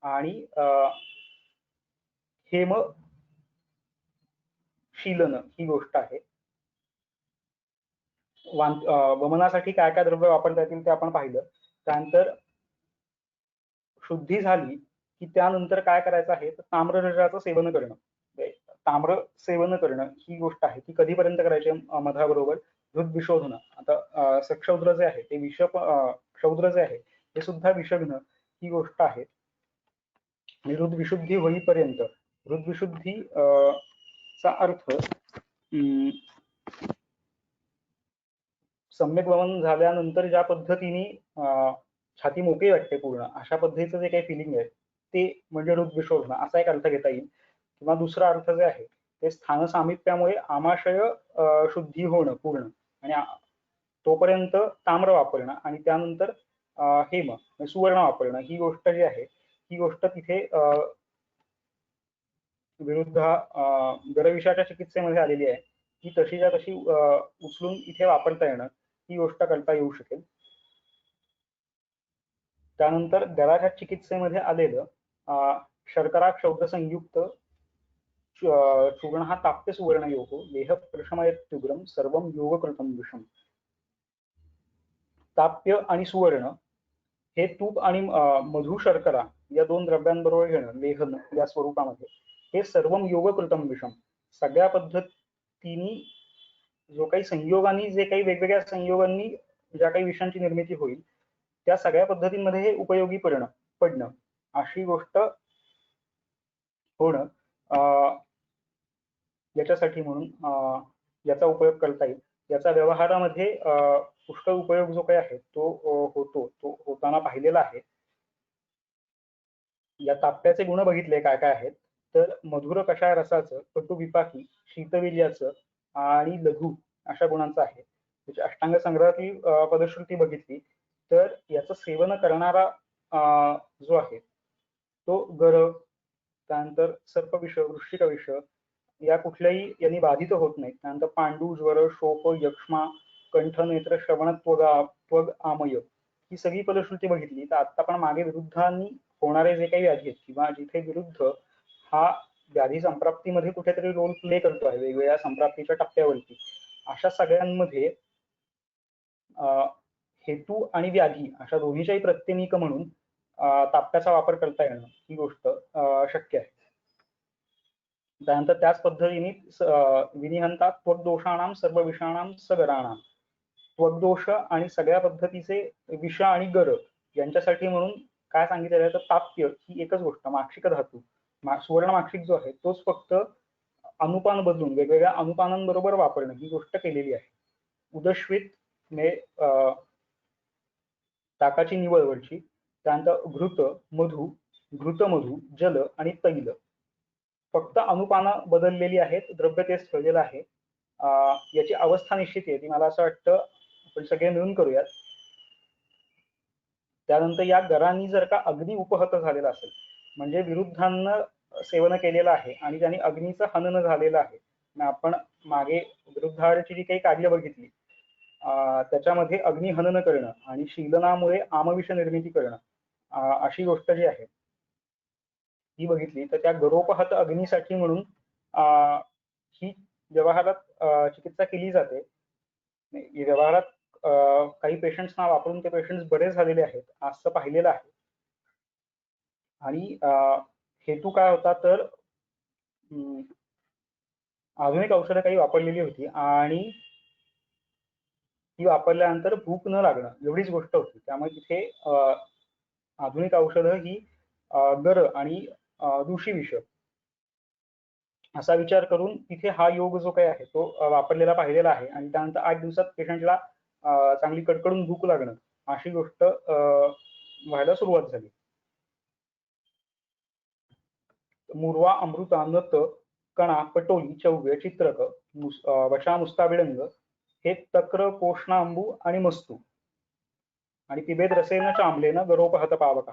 आणि हेम शीलन ही गोष्ट आहे. वमनासाठी काय काय द्रव्य वापरता येतील ते आपण पाहिलं. त्यानंतर शुद्धी झाली की त्यानंतर काय करायचं आहे, तर ताम्ररजाचं सेवन करणं. ताम्र सेवन करणं ही गोष्ट आहे ती कधीपर्यंत करायची, मधाबरोबर दूध विशोधन. आता सक्षौद्र जे आहे ते क्षौद्र जे आहे ते सुद्धा विषघ्न ही गोष्ट आहे. आणि हृदविशुद्धी होईपर्यंत, हृदविशुद्धी चा अर्थ सम्यक वमन झाल्यानंतर ज्या पद्धतीने छाती मोकळी वाटते पूर्ण, अशा पद्धतीचं जे काही फिलिंग आहे ते म्हणजे हृदविशोधन असा एक अर्थ घेता येईल. किंवा दुसरा अर्थ जे आहे ते स्थान सामिप्यामुळे आमाशय शुद्धी होणं पूर्ण, आणि तोपर्यंत ताम्र वापरणं आणि त्यानंतर हेम सुवर्ण वापरणं ही गोष्ट जी आहे ही गोष्ट तिथे विरुद्ध गरविषाच्या चिकित्सेमध्ये आलेली आहे. ही तशीच्या तशी उचलून इथे वापरता येणं ही गोष्ट करता येऊ शकेल. त्यानंतर गराच्या चिकित्सेमध्ये आलेलं शर्करा क्षौद्र संयुक्त चूर्ण हा ताप्य सुवर्ण योगो देह प्रशमयत्युग्रम सर्वम योगकृतम विषम. ताप्य आणि सुवर्ण हे तूप आणि मधु शर्करा या दोन द्रव्यांबरोबर घेणं लेहन या स्वरूपामध्ये, हे सर्वम योगकृतम विषम, सगळ्या पद्धतीने जो काही संयोगांनी, जे काही वेगवेगळ्या संयोगांनी ज्या काही विषांची निर्मिती होईल त्या सगळ्या पद्धतींमध्ये हे उपयोगी पडणं अशी गोष्ट होणं, याच्यासाठी म्हणून याचा उपयोग करता येईल. याचा व्यवहारामध्ये पुष्कळ उपयोग जो काही आहे तो होताना पाहिलेला आहे. या ताप्याचे गुण बघितले काय काय आहेत, तर मधुर कषाय रसाचं, कटु विपाकी, शीतवीर्याचं आणि लघु अशा गुणांचं आहे. त्याची अष्टांग संग्रहातील पदश्रुती बघितली तर याचं सेवन करणारा जो आहे तो गर, त्यानंतर सर्पविष, वृश्चिकविष या कुठल्याही यांनी बाधित होत नाही. त्यानंतर पांडू, ज्वर, शोक, यक्ष्मा, कंठ, नेत्र, श्रवण, त्वग, आमय ही सगळी फलश्रुती बघितली. तर आता आपण मागे विरुद्धांनी होणारे जे काही व्याधी आहेत किंवा जिथे विरुद्ध हा व्याधी संप्राप्तीमध्ये कुठेतरी रोल प्ले करतो आहे वेगवेगळ्या संप्राप्तीच्या टप्प्यावरती, अशा सगळ्यांमध्ये हेतू आणि व्याधी अशा दोन्हीच्याही प्रत्येनिक म्हणून ताप्याचा वापर करता येणं ही गोष्ट शक्य आहे. त्यानंतर त्याच पद्धतीने विनिहंता त्वग्दोषाणाम सर्व विषाणाम सगराणाम, त्वग्दोष आणि सगळ्या पद्धतीचे विष आणि गर यांच्यासाठी म्हणून काय सांगितलेलं आहे, तर ताप्य ही एकच गोष्ट, माक्षिक धातू सुवर्ण माक्षिक जो आहे तोच फक्त अनुपान बदलून वेगवेगळ्या अनुपानांबरोबर वापरणं ही गोष्ट केलेली आहे. उदश्वित ताकाची निवळवरची, त्यानंतर घृत मधु, घृतमधु, जल आणि तैल फक्त अनुपानं बदललेली आहेत, द्रव्य तेच ठेवलेलं आहे. याची अवस्था निश्चित आहे ती मला असं वाटतं आपण सगळे मिळून करूयात. त्यानंतर या गरांनी जर का अग्नी उपहत झालेला असेल, म्हणजे विरुद्धांना सेवन केलेलं आहे आणि त्यांनी अग्नीचं हनन झालेलं आहे. आपण मागे विरुद्धाची जी काही कार्य बघितली त्याच्यामध्ये अग्नी हनन करणं आणि शीलनामुळे आमविष निर्मिती करणं अशी गोष्ट जी आहे ही बघितली. तर त्या गरोपहत अग्नीसाठी म्हणून ही व्यवहारात चिकित्सा केली जाते. व्यवहारात काही पेशंट्सना वापरून ते पेशंट्स बरे झालेले आहेत असं पाहिलेलं आहे. आणि हेतू काय होता, तर आधुनिक औषधं काही वापरलेली होती आणि ती वापरल्यानंतर भूक न लागणं एवढीच गोष्ट होती. त्यामुळे तिथे आधुनिक औषधं ही गर आणि दूषी विष असा विचार करून तिथे हा योग जो काही आहे तो वापरलेला पाहिलेला आहे. आणि त्यानंतर 8 दिवसात पेशंटला चांगली कडकडून भूक लागणं अशी गोष्ट व्हायला सुरुवात झाली. मुरवा, अमृता, नत, कणा, पटोली, चौव्य, चित्रक, वशा, मुस्ताविडंग हे तक्र, कोष्णांबू आणि मस्तू आणि पिबेद रसेन चांबलेन गरोपहत पावक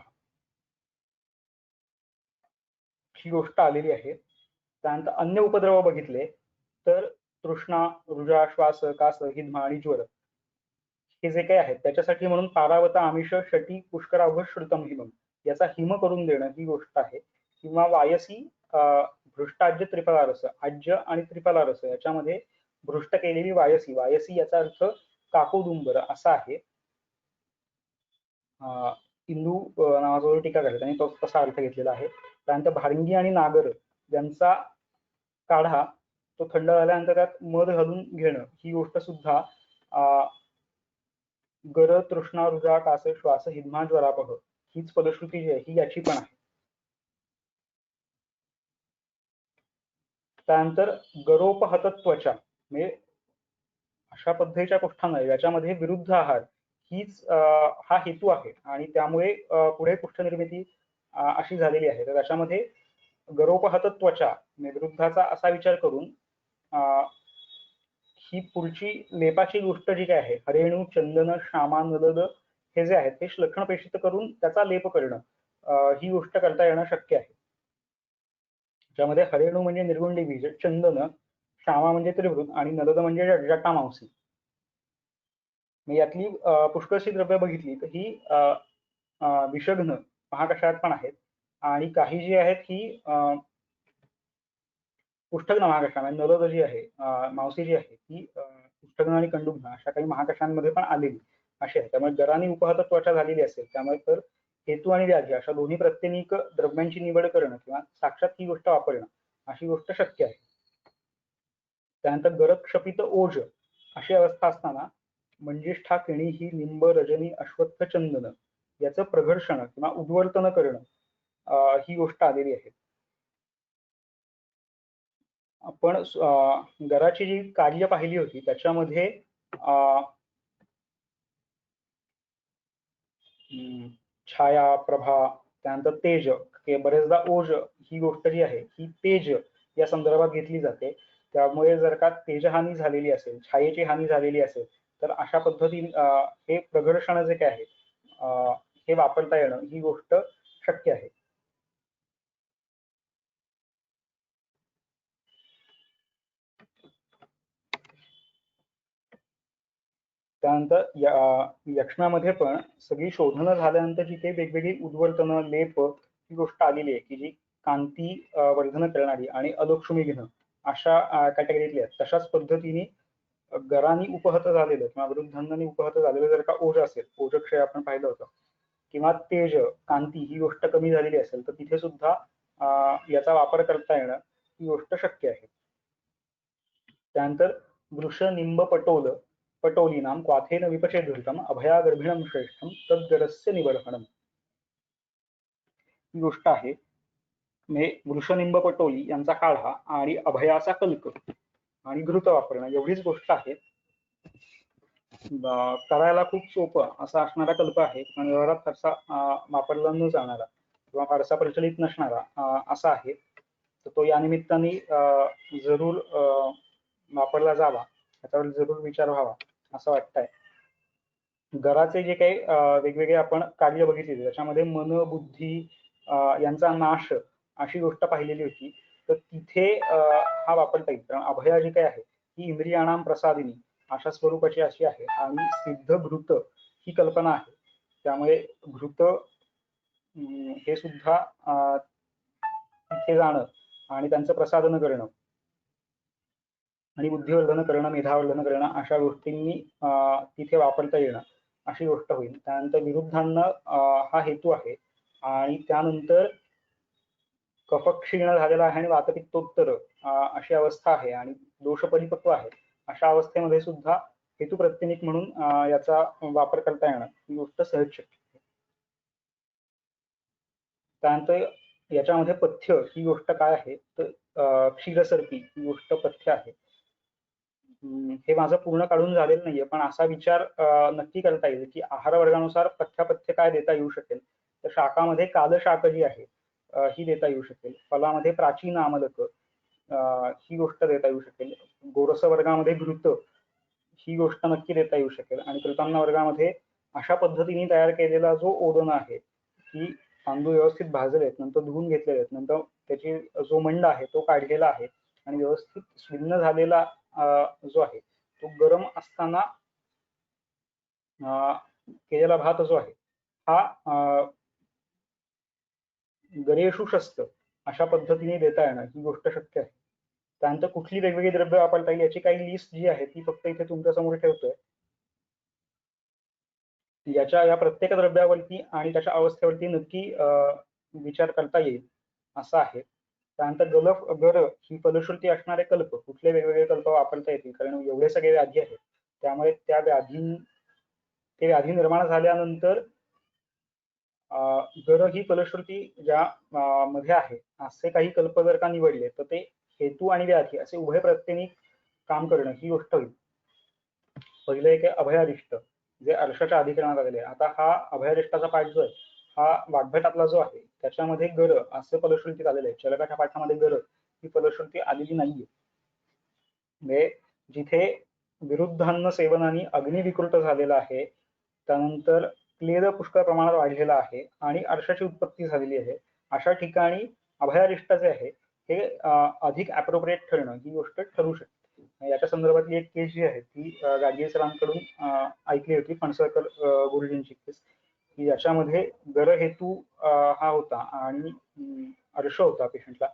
ही गोष्ट आलेली आहे. त्यानंतर अन्य उपद्रव बघितले तर तृष्णा, रुजा, श्वास, कास, हिद्मा आणि ज्वर हे जे काही आहेत त्याच्यासाठी म्हणून पारावत, आमिष, शटी, पुष्कराभ, श्रुतम हिमम याचा हिम करून देणं ही गोष्ट आहे. किंवा वायसी भ्रष्टाज्य त्रिफलारस, आज्य आणि त्रिफलारस याच्यामध्ये भ्रष्ट केलेली वायसी, वायसी याचा अर्थ काकोदुंबर असा आहे. इंदू नावाचा जो टीकाकार आहे त्यांनी तो तसा अर्थ घेतलेला आहे. त्यानंतर भारंगी आणि नागर यांचा काढा तो थंड झाल्यानंतर त्यात मध घालून घेणं ही गोष्ट सुद्धा गर तृष्णा रुजा कास श्वास हिद्मा ज्वरापह हीच फलश्रुती जी आहे ही याची पण आहे. त्यानंतर गरोपहत त्वचा म्हणजे अशा पद्धतीच्या कुष्ठांना याच्यामध्ये विरुद्ध आहार हीच हा हेतू आहे आणि त्यामुळे पुढे कुष्ठ निर्मिती अशी झालेली आहे. तर त्याच्यामध्ये गरोपहत त्वचा विरुद्धाचा असा विचार करून ही पुढची लेपाची गोष्ट जी काय आहे, हरेणू चंदन श्यामा नलद हे जे आहेत ते लक्षण प्रेषित करून त्याचा लेप करणं ही गोष्ट करता येणं शक्य आहे. ज्यामध्ये हरेणू म्हणजे निर्गुंडी बीज, चंदन, श्यामा म्हणजे त्रिवृत आणि नलद म्हणजे जटा मांसी. यातली पुष्कळशी द्रव्य बघितली तर ही विषघ्न महाकषायात पण आहेत आणि काही जी आहेत ही पुष्ठग्न महाकषा म्हणजे नलद जी आहे, मांसी जी आहे ती पुष्ठग्न आणि कंडुग्न अशा काही महाकषांमध्ये पण आलेली अशी आहे. त्यामुळे गराने उपहत त्वचा झालेली असेल त्यामुळे तर हेतू आणि व्याधी अशा दोन्ही प्रत्यनिक द्रव्यांची निवड करणं किंवा साक्षात ही गोष्ट वापरणं अशी गोष्ट शक्य आहे. त्यानंतर गरज क्षपित ओज अशी अवस्था असताना मंजिष्ठा किणी ही निंब रजनी अश्वत्थ चंदन याचं प्रघर्षण किंवा उद्वर्तन करणं ही गोष्ट आलेली आहे. आपण गराची जी कार्य पाहिली होती त्याच्यामध्ये छाया, प्रभा, त्यानंतर तेज, बरेचदा ओज ही गोष्ट जी आहे ही तेज या संदर्भात घेतली जाते. त्यामुळे जर का तेजहानी झालेली असेल, छायेची हानी झालेली असेल तर अशा पद्धतीने हे प्रघर्षण जे काय आहे हे वापरता येणं ही गोष्ट शक्य आहे. त्यानंतर यक्षणामध्ये पण सगळी शोधनं झाल्यानंतर जी काही वेगवेगळी उद्वर्तनं, लेप ही गोष्ट आलेली आहे की जी कांती वर्धन करणारी आणि अलोक्षमी घेणं अशा कॅटेगरीतली आहेत. तशाच पद्धतीने गरांनी उपहत झालेलं किंवा वृद्धांनी उपहत झालेलं जर का ओज असेल, ओजक्षय आपण पाहिलं होतं, किंवा तेज, कांती ही गोष्ट कमी झालेली असेल तर तिथे सुद्धा याचा वापर करता येणं ही गोष्ट शक्य आहे. त्यानंतर वृष निंब पटोल पटोलीनाम क्वाथेन विपचेदृतम अभया गर्भिणम श्रेष्ठम तद्गरस्य निबर्हणम ही गोष्ट आहे. म्हणजे वृषनिंब पटोली यांचा काढा आणि अभयाचा कल्क आणि घृत वापरणं एवढीच गोष्ट आहे. करायला खूप सोपं असा असणारा कल्प आहे पण व्यवहारात फारसा वापरला न जाणारा किंवा फारसा प्रचलित नसणारा असा आहे. तर तो या निमित्ताने जरूर वापरला जावा, त्याच्यावर जरूर विचार व्हावा असं वाटतंय. गराचे जे काही वेगवेगळे आपण कार्य बघितले त्याच्यामध्ये मन, बुद्धी यांचा नाश अशी गोष्ट पाहिलेली होती. तर तिथे हा वापरता येईल. कारण अभया जी काही आहे ही इंद्रियाणाम प्रसादिनी अशा स्वरूपाची अशी आहे आणि सिद्ध घृत ही कल्पना आहे. त्यामुळे घृत हे सुद्धा तिथे जाणं आणि त्यांचं प्रसादन करणं आणि बुद्धिवर्धन करणं, मेधावर्धन करणं अशा गोष्टींनी तिथे वापरता येणं अशी गोष्ट होईल. त्यानंतर विरुद्धांना हा हेतू आहे आणि त्यानंतर कफक्षीण झालेला आहे आणि वातपित्तोत्तर अशी अवस्था आहे आणि दोष परिपक्व आहे अशा अवस्थेमध्ये सुद्धा हेतू प्रत्यनिक म्हणून याचा वापर करता येणं ही गोष्ट सहज शक्य आहे. त्यानंतर याच्यामध्ये पथ्य ही गोष्ट काय आहे तर क्षीरसर्पी ही गोष्ट पथ्य आहे. हे माझं पूर्ण काढून झालेलं नाहीये पण असा विचार नक्की करता येईल की आहार वर्गानुसार पथ्यापथ्य काय देता येऊ शकेल. तर शाकामध्ये कालशाक जी आहे ही देता येऊ शकेल. फलामध्ये प्राचीन आमलक ही गोष्ट देता येऊ शकेल. गोरस वर्गामध्ये घृत ही गोष्ट नक्की देता येऊ शकेल आणि कृतान्न वर्गामध्ये अशा पद्धतीने तयार केलेला जो ओदन आहे की तांदूळ व्यवस्थित भाजलेत, नंतर धुवून घेतलेले आहेत, नंतर त्याची जो मंड आहे तो काढलेला आहे आणि व्यवस्थित स्विन्न झालेला जो आहे तो गरम असताना केलेला भात जो आहे हा गरेशु शस्त अशा पद्धतीने देता येणं ही गोष्ट शक्य आहे. त्यानंतर कुठली वेगवेगळी द्रव्य वापरता येईल याची काही लिस्ट जी आहे ती फक्त इथे तुमच्या समोर ठेवतोय. या प्रत्येक द्रव्यावरती आणि त्याच्या अवस्थेवरती नक्की विचार करता येईल असं आहे. त्यानंतर गर ही फलश्रुती असणारे कल्प, कुठले वेगवेगळे कल्प वापरता येतील, कारण एवढे सगळे व्याधी आहेत, त्यामुळे ते व्याधी निर्माण झाल्यानंतर गर ही फलश्रुती ज्या मध्ये आहे असे काही कल्प जर का निवडले तर ते हेतू आणि व्याधी असे उभय प्रत्येनी काम करणं ही गोष्ट होईल. पहिलं एक आहे अभयारिष्ट, जे अर्षाच्या अधिकरणात आलेले आहे. आता हा अभयारिष्टाचा पाठ जो आहे हा वाग्भटातला जो आहे त्याच्यामध्ये गर असं फलश्रुतीत आलेलं आहे. चलकाच्या पाठामध्ये गर ही फलश्रुती आलेली नाहीये. म्हणजे जिथे विरुद्धान्न सेवनाने अग्निविकृत झालेला आहे, त्यानंतर क्लेद पुष्कळ प्रमाणात वाढलेला आहे आणि अर्षाची उत्पत्ती झालेली आहे, अशा ठिकाणी अभयारिष्ट जे आहे हे अधिक अप्रोप्रिएट ठरणं ही गोष्ट ठरू शकते. याच्या संदर्भातली एक केस जी आहे ती गाडगे सरांकडून ऐकली होती, फणसळकर गुरुजींची केस, की याच्यामध्ये गर हेतू हा होता आणि अर्श होता पेशंटला,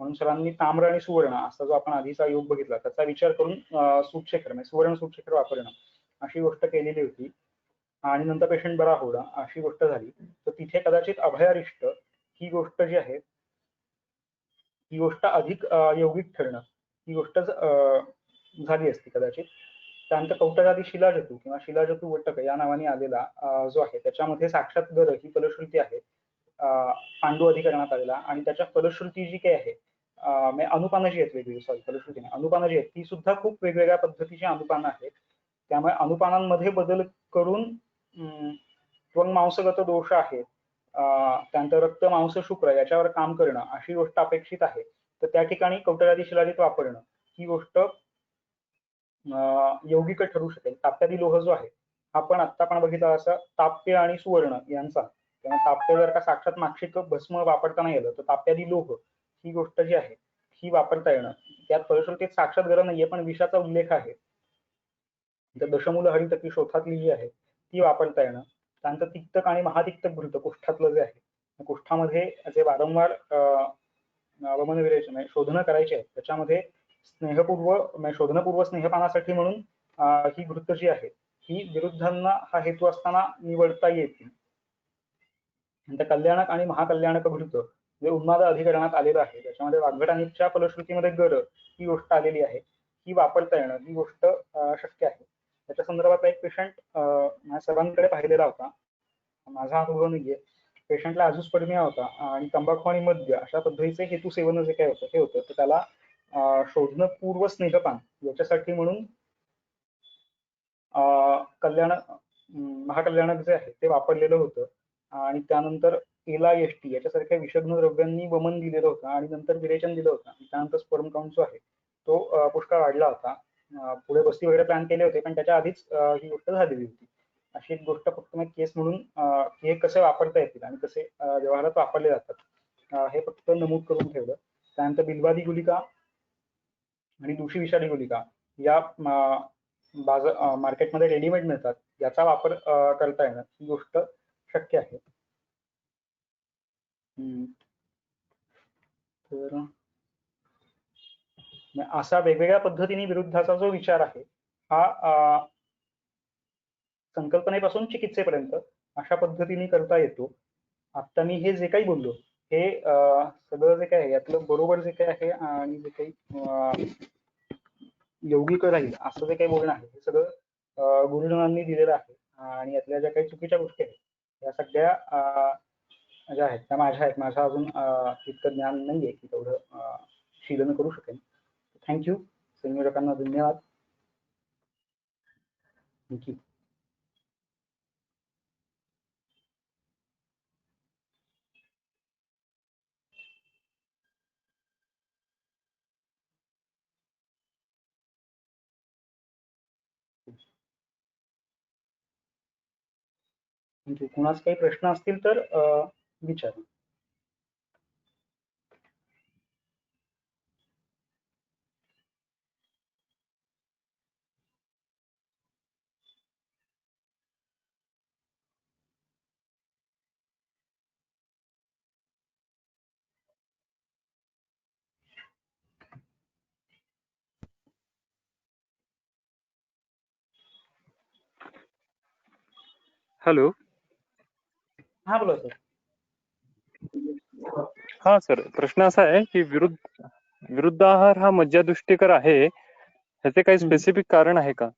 म्हणून सरांनी ताम्र आणि सुवर्ण असा जो आपण आधीचा योग बघितला त्याचा विचार करून सूतशेखर म्हणजे सुवर्ण सूतशेखर वापरणं अशी गोष्ट केलेली होती. आणि नंतर पेशंट बरा होणं अशी गोष्ट झाली. तर तिथे कदाचित अभयारिष्ट ही गोष्ट जी आहे ही गोष्ट अधिक यौगिक ठरणं ही गोष्ट झाली असती कदाचित. त्यानंतर कौटकादी शिलाजतू किंवा शिलाजतू वटक या नावाने आलेला जो आहे त्याच्यामध्ये साक्षात गर ही फलश्रुती आहे पांडू अधिकरणात आलेला, आणि त्याच्या फलश्रुती जी काही आहे म्हणजे अनुपानं जी आहेत वेगवेगळी, सॉरी फलश्रुती नाही, अनुपानं जी आहेत ती सुद्धा खूप वेगवेगळ्या पद्धतीची अनुपानं आहेत. त्यामुळे अनुपानांमध्ये बदल करून त्वंग मांसगत दोष आहे, त्यानंतर रक्त मांस शुक्र याच्यावर काम करणं अशी गोष्ट अपेक्षित आहे. तर त्या ठिकाणी कौटकादी शिलाजित वापरणं ही गोष्ट यौगिक ठरू शकेल. ताप्यादी लोह जो आहे आपण आत्ता पण बघितला असं ताप्य आणि सुवर्ण यांचा, तेव्हा ताप्य जर का साक्षात माक्षिक भस्म वापरता नाही आलं तर ताप्यादी लोह ही गोष्ट जी आहे ही वापरता येणं. त्यात फलश्रुतीत साक्षात गरज नाहीये पण विषाचा उल्लेख आहे. तर दशमूल हरितकी शोथातली जी आहे ती वापरता येणं. त्यानंतर तिक्तक आणि महातिक्तक घृत कुष्ठातलं जे आहे, कुष्ठामध्ये जे वारंवार वमन विरेचन म्हणजे शोधनं करायची आहेत त्याच्यामध्ये स्नेहपूर्व म्हणजे शोधनपूर्व स्नेहपानासाठी म्हणून ही घृत जी आहे ही विरुद्धांना हा हेतू असताना निवडता येते. नंतर कल्याणक आणि महाकल्याणक घृत जे उन्माद अधिकरणात आलेलं आहे त्याच्यामध्ये वाग्भटानीच्या फलश्रुतीमध्ये गर ही गोष्ट आलेली आहे, ही वापरता येणं ही गोष्ट शक्य आहे. त्याच्या संदर्भातला एक पेशंट माझ्या सर्वांकडे पाहिलेला होता, माझा अनुभव नाहीये. पेशंटला अजूस्पर्मिया होता आणि तंबाखू आणि मद्य अशा पद्धतीचे हेतू सेवन जे काय होतं हे होतं, तर त्याला शोधन पूर्व स्नेहपान याच्यासाठी म्हणून कल्याण महाकल्याणक जे आहे ते वापरलेलं होतं. आणि त्यानंतर एला एसटी याच्यासारख्या विषग्न द्रव्यांनी वमन दिलेलं होतं आणि नंतर विरेचन दिलं होतं. त्यानंतर स्पर्म काउंट जो आहे तो पुष्कळ वाढला होता. पुढे बस्ती वगैरे प्लॅन केले होते पण त्याच्या आधीच ही गोष्ट झालेली होती. अशी एक गोष्ट फक्त मी केस म्हणून हे कसे वापरता येतील आणि कसे व्यवहारात वापरले जातात हे फक्त नमूद करून ठेवलं. त्यानंतर बिलवादी गुलिका आणि दुषी विषारी गुलिका या मार्केटमध्ये रेडीमेड मिळतात, याचा वापर करता येणं ही गोष्ट शक्य आहे. तर असा वेगवेगळ्या पद्धतीने विरुद्धाचा जो विचार आहे हा संकल्पनेपासून चिकित्सेपर्यंत अशा पद्धतीने करता येतो. आता मी हे जे काही बोललो हे सगळं जे काही आहे यातलं बरोबर जे काही आहे आणि जे काही यौगिक राहील असं जे काही बोलणं आहे हे सगळं गुरुजनांनी दिलेलं आहे. आणि यातल्या ज्या काही चुकीच्या गोष्टी आहेत या सगळ्या ज्या आहेत त्या माझ्या आहेत. माझं अजून इतकं ज्ञान नाहीये की तेवढं शीलन करू शकेन. थँक्यू. संयोजकांना धन्यवाद. थँक्यू. थँक्यू. कुणाच काही प्रश्न असतील तर विचारा. हॅलो. हा बोला सर. हा सर, प्रश्न असा आहे की विरुद्ध आहार हा मज्जादुष्टीकर आहे, ह्याचे काही स्पेसिफिक कारण आहे का?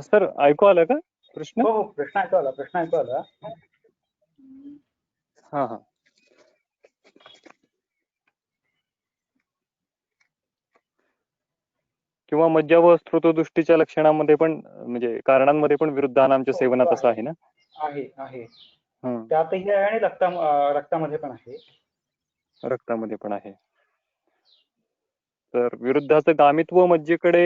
सर ऐकू आलं का प्रश्न? हो, प्रश्न ऐकू आला. हा हा. किंवा मज्जा व स्त्रोतदृष्टीच्या लक्षणांमध्ये पण, म्हणजे कारणांमध्ये पण विरुद्ध आहाराच्या सेवनात असं आहे ना? आहे. हं, त्यातही आहे आणि रक्तामध्ये पण आहे. रक्तामध्ये पण आहे. तर विरुद्धाचं गामित्व मज्जेकडे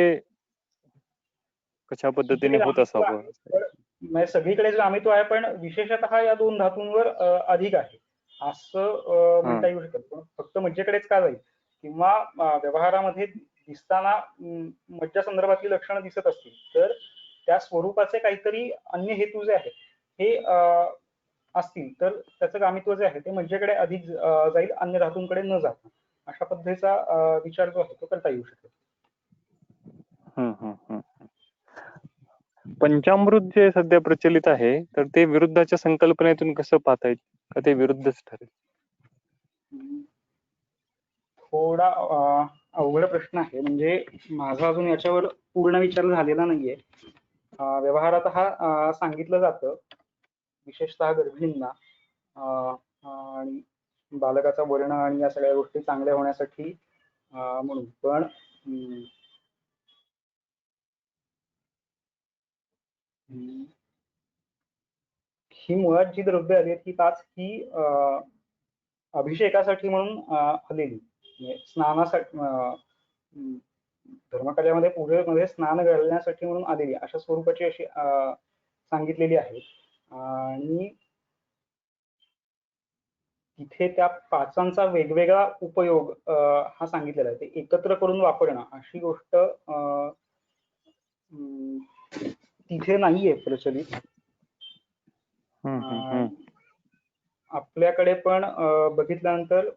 कशा पद्धतीने तिकडे होत गामित्व असावं? आहे, पण म्हणजे सगळीकडेच गामित्व आहे, पण विशेषतः या दोन धातूंवर अधिक आहे असं हं, म्हणता येऊ शकत. पण फक्त मज्जेकडेच का जाईल, किंवा व्यवहारामध्ये दिसताना मज्जा संदर्भातली लक्षणं दिसत असतील तर त्या स्वरूपाचे काहीतरी अन्य हेतू जे आहेत हे असतील तर त्याचं गामित्व जे आहे ते मज्जेकडे अधिक जाईल, अन्य धातूंकडे न जाता. अशा पद्धतीचा विचार जो आहे तो करता येऊ शकेल. हं, हं, हं. पंचामृत जे सध्या प्रचलित आहे, तर ते विरुद्धाच्या संकल्पनेतून कसं पाहता येईल? का ते विरुद्धच ठरेल? थोडा अवघड प्रश्न आहे, म्हणजे माझा अजून याच्यावर पूर्ण विचार झालेला नाहीये. व्यवहारात हा सांगितलं जातं विशेषतः गर्भिणींना आणि बालकाचा वर्ण आणि या सगळ्या गोष्टी चांगल्या होण्यासाठी म्हणून. पण ही मुळात जी द्रव्य आली ही पाच ही अभिषेकासाठी म्हणून आलेली, म्हणजे स्नानासाठी, धर्मकार्यामध्ये पूजेमध्ये स्नान घालण्यासाठी म्हणून आलेली अशा स्वरूपाची अशी सांगितलेली आहे. आणि तिथे त्या पाचांचा वेगवेगळा उपयोग हा सांगितलेला आहे. ते एकत्र करून वापरणं अशी गोष्ट तिथे नाहीये प्रचलित. हं, हं, हं. आपल्याकडे पण बघितल्यानंतर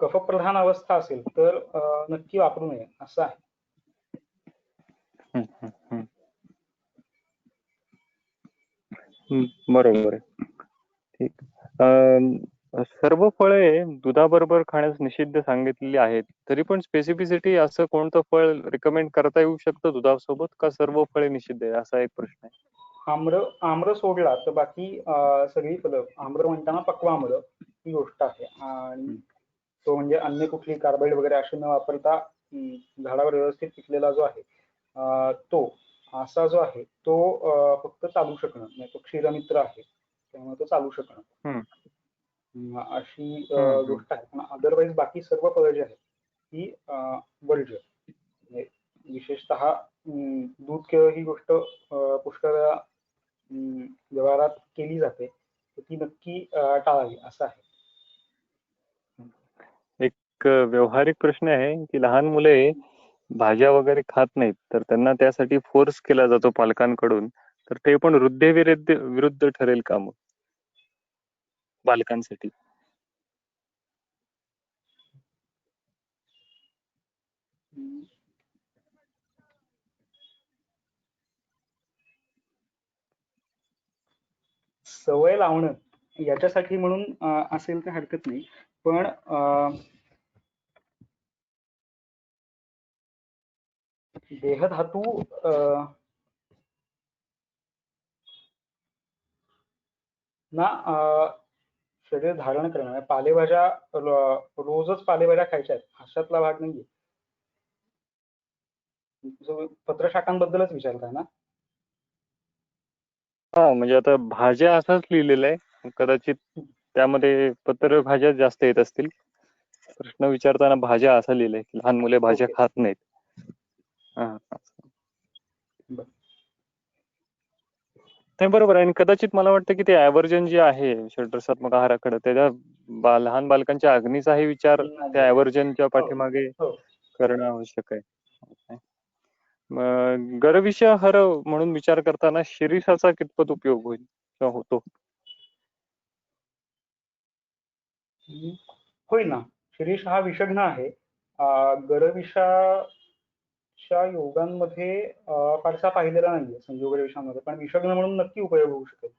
कफप्रधान अवस्था असेल तर नक्की वापरू नये असं आहे. हं, हं, हं. बरोबर आहे. ठीक. सर्व फळे दुधाबरोबर खाण्यास निषिद्ध सांगितलेली आहेत, तरी पण स्पेसिफिसिटी असं कोणतं फळ रिकमेंड करता येऊ शकतं दुधासोबत, का सर्व फळे निषिद्ध आहे, असा एक प्रश्न आहे. आम्र सोडला तर बाकी सगळी फळं, आम्र म्हणताना पक्व आम्र ही गोष्ट आहे. आणि तो म्हणजे अन्य कुठली कार्बाईड वगैरे असे न वापरता झाडावर व्यवस्थित पिकलेला जो आहे तो असा जो आहे तो फक्त चालू शकणं, म्हणजे तो क्षीरमित्र आहे त्यामुळे तो चालू शकणं हं, अशी हं, हं. गोष्ट आहे. पण अदरवाईज बाकी सर्व फळं जी आहेत ही वर्ज्य, म्हणजे विशेषतः दूध केळ ही गोष्ट पुष्कळ वेळा व्यवहारात केली जाते, तर ती नक्की टाळावी असं आहे. एक व्यावहारिक प्रश्न आहे की लहान मुले भाज्या वगैरे खात नाहीत, तर त्यांना त्यासाठी फोर्स केला जातो पालकांकडून, तर ते पण विरुद्ध ठरेल का मग बालकांसाठी? सवय लावणं याच्यासाठी म्हणून असेल तर हरकत नाही, पण देहधातू ना शरीर धारण करणं, म्हणजे पालेभाज्या रोजच पालेभाज्या खायच्या आहेत अशातला भाग नाहीये. पत्रशाखांबद्दलच विचारताय ना? हा, म्हणजे आता भाज्या असंच लिहिलेलं आहे, कदाचित त्यामध्ये पत्र भाज्या जास्त येत असतील. प्रश्न विचारताना भाज्या असं लिहिलंय की लहान मुले भाज्या ओके. खात नाहीत. हा. नाही, बरोबर आहे. आणि कदाचित मला वाटतं की ते ॲव्हर्जन जे आहे षड्रसात्मक आहाराकडे, त्याच्या लहान बालकांच्या अग्नीचाही विचार त्या ॲव्हर्जनच्या हो पाठीमागे हो. करणं आवश्यक आहे. गरविषाहार म्हणून विचार करताना शिरीषाचा कितपत उपयोग होईल किंवा होतो? होईल ना. शिरीष हा विषघ्न आहे. गरविषाच्या योगांमध्ये फारसा पाहिलेला नाहीये संयोग विषामध्ये, पण विषग्न म्हणून नक्की उपयोग होऊ शकेल.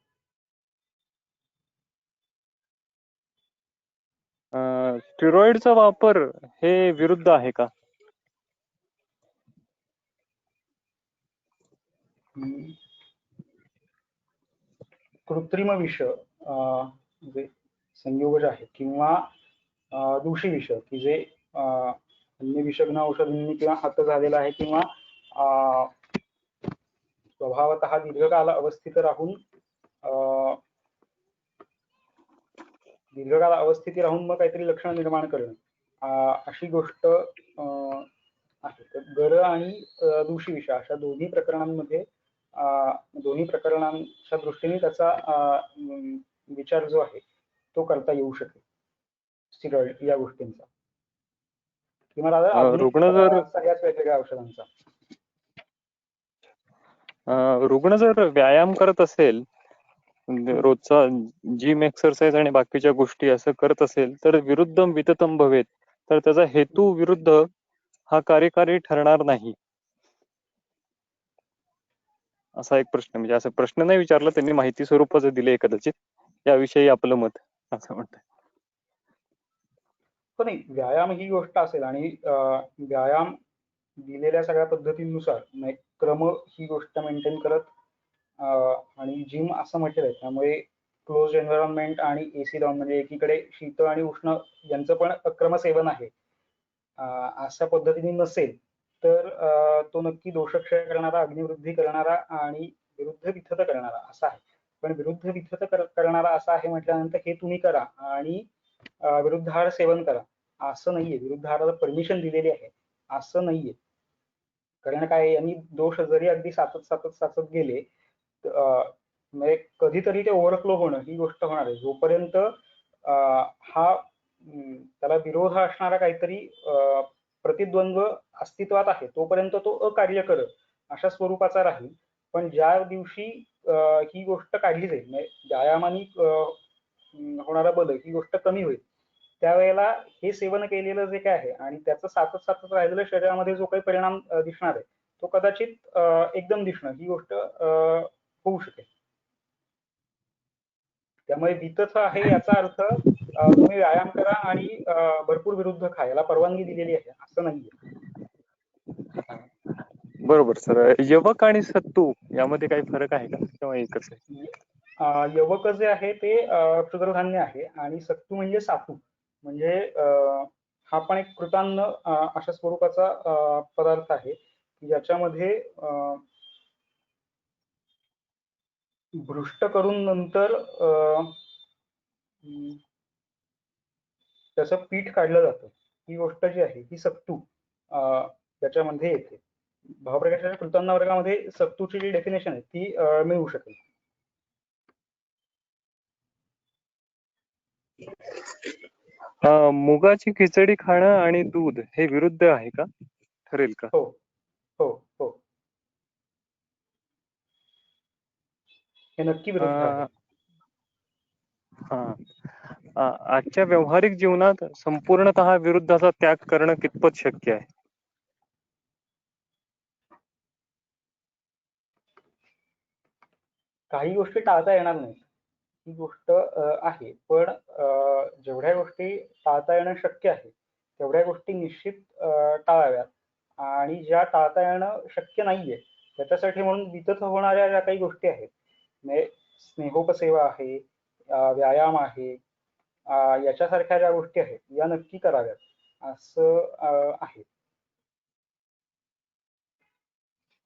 स्टिरॉइडचा वापर हे विरुद्ध आहे का? कृत्रिम विष म्हणजे संयोगज आहे किंवा दूषी विष की जे अन्य विषग्न औषधांनी किंवा हत झालेला आहे किंवा स्वभावतः दीर्घकाल अवस्थित राहून मग काहीतरी लक्षण निर्माण करणं अशी गोष्ट आहे. तर गर आणि दूषी विष अशा दोन्ही प्रकरणांमध्ये दोन्ही प्रकरणांच्या दृष्टीने त्याचा विचार जो आहे तो करता येऊ शकेल स्टिरॉइड या गोष्टींचा किंवा रुग्ण जर सगळ्याच वेगवेगळ्या औषधांचा. रुग्ण जर व्यायाम करत असेल, रोजचा जिम एक्सरसाइज आणि बाकीच्या गोष्टी असं करत असेल तर विरुद्धम विततम भवेत, तर त्याचा हेतू विरुद्ध हा कार्यकारी ठरणार नाही, असा एक प्रश्न. म्हणजे असं प्रश्न नाही विचारला त्यांनी, माहिती स्वरूपाचं दिले कदाचित. याविषयी आपलं मत असं म्हणतंय. पण नाही, व्यायाम ही गोष्ट असेल आणि व्यायाम दिलेल्या सगळ्या पद्धतींनुसार क्रम ही गोष्ट मेंटेन करत आणि जिम असं म्हटलेलं आहे, त्यामुळे क्लोज एन्व्हायरमेंट आणि एसी लावून म्हणजे एकीकडे शीत आणि उष्ण यांचं पण क्रमसेवन आहे अशा पद्धतीने नसेल तर तो नक्की दोषक्षय करणारा, अग्निवृद्धी करणारा आणि विरुद्ध विथत करणारा असा आहे. पण विरुद्ध विथत करणारा असा आहे म्हटल्यानंतर हे तुम्ही करा आणि विरुद्धाहार सेवन करा असं नाहीये. विरुद्धाहाराला परमिशन दिलेली आहे असं नाहीये. कारण काय, यांनी दोष जरी अगदी साचत गेले म्हणजे कधीतरी ते ओव्हरफ्लो होणं ही गोष्ट होणार आहे. जोपर्यंत हा त्याला विरोध असणारा काहीतरी प्रतिद्वंद्व अस्तित्वात आहे तोपर्यंत तो अकार्य करत अशा स्वरूपाचा राहील. पण ज्या दिवशी ही गोष्ट काढली जाईल म्हणजे व्यायामाने होणारा बदल ही गोष्ट कमी होईल, त्यावेळेला हे सेवन केलेलं जे काय आहे आणि त्याचं सातत राहिलेलं शरीरामध्ये जो काही परिणाम दिसणार आहे तो कदाचित एकदम दिसणं ही गोष्ट होऊ शकेल. त्यामुळे वितथ आहे याचा अर्थ तुम्ही व्यायाम करा आणि भरपूर विरुद्ध खा याला परवानगी दिलेली आहे असं नाहीये. बरोबर सर. यवक आणि सत्तू यामध्ये काही फरक आहे का किंवा एकच आहे? यवक जे आहे ते क्षुद्रधान्य आहे आणि सत्तू म्हणजे सातू. म्हणजे हा पण एक कृतान्न अशा स्वरूपाचा पदार्थ आहे ज्याच्यामध्ये भ्रुष्ट करून नंतर त्याचं पीठ काढलं जातं. ही गोष्ट जी आहे ही सत्तू त्याच्यामध्ये येते. भावप्रकाशाच्या कृतान्न वर्गामध्ये सत्तूची जी डेफिनेशन आहे ती मिळू शकेल. मुगाची खिचडी खाणं आणि दूध हे विरुद्ध आहे का, ठरेल का? हो हो हो, हे नक्की विरुद्ध आहे. आजच्या व्यावहारिक जीवनात संपूर्णतः विरुद्धाचा त्याग करणं कितपत शक्य आहे? काही गोष्टी टाळता येणार नाही ही गोष्ट आहे, पण जेवढ्या गोष्टी टाळता येणं शक्य आहे तेवढ्या गोष्टी निश्चित टाळाव्यात. आणि ज्या टाळता येणं शक्य नाहीये त्याच्यासाठी म्हणून वितथ होणाऱ्या ज्या काही गोष्टी आहेत म्हणजे स्नेहोपसेवा आहे, व्यायाम आहे, याच्यासारख्या ज्या गोष्टी आहेत या नक्की कराव्यात असं आहे.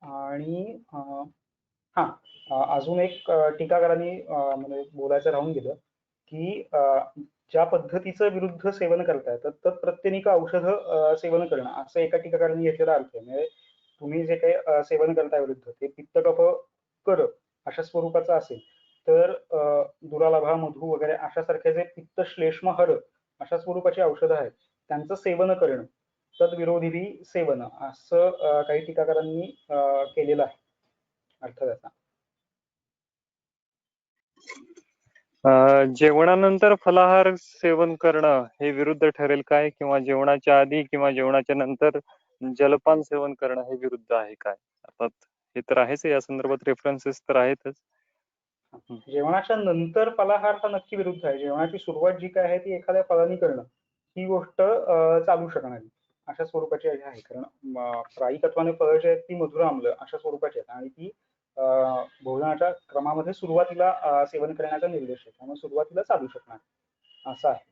आणि हा अजून एक टीकाकारांनी म्हणजे बोलायचं राहून गेलं की ज्या पद्धतीचं विरुद्ध सेवन करताय तर तत्प्रत्येनिक औषध सेवन करणं असं एका टीकाकारांनी घेतलेला अर्थ आहे. म्हणजे तुम्ही जे काही सेवन करताय विरुद्ध ते पित्त कफ कर अशा स्वरूपाचं असेल तर दुरालाभा, मधू वगैरे अशा सारखे जे पित्त श्लेष्म हर अशा स्वरूपाची औषधं आहेत त्यांचं सेवन करणं तद्विरोधी सेवन असं काही टीकाकारांनी केलेलं आहे अर्थ त्याचा. जेवणानंतर फलाहार सेवन करणं हे विरुद्ध ठरेल काय, किंवा जेवणाच्या आधी किंवा जेवणाच्या नंतर जलपान सेवन करणं हे विरुद्ध आहे काय? अर्थात हे तर आहेच, या संदर्भात रेफरन्सेस तर आहेतच. जेवणाच्या नंतर फलाहार हा नक्की विरुद्ध आहे. जेवणाची सुरुवात जी काय आहे ती एखाद्या फळाने करणं ही गोष्ट चालू शकणार अशा स्वरूपाची आहे. कारण प्रायी तत्वाने फळं जी आहेत ती मधुर आम्ल अशा स्वरूपाची आहेत आणि ती भोजनाच्या क्रमामध्ये सुरुवातीला सेवन करण्याचा निर्देश आहे. त्यामुळे सुरुवातीला चालू शकणार असं आहे.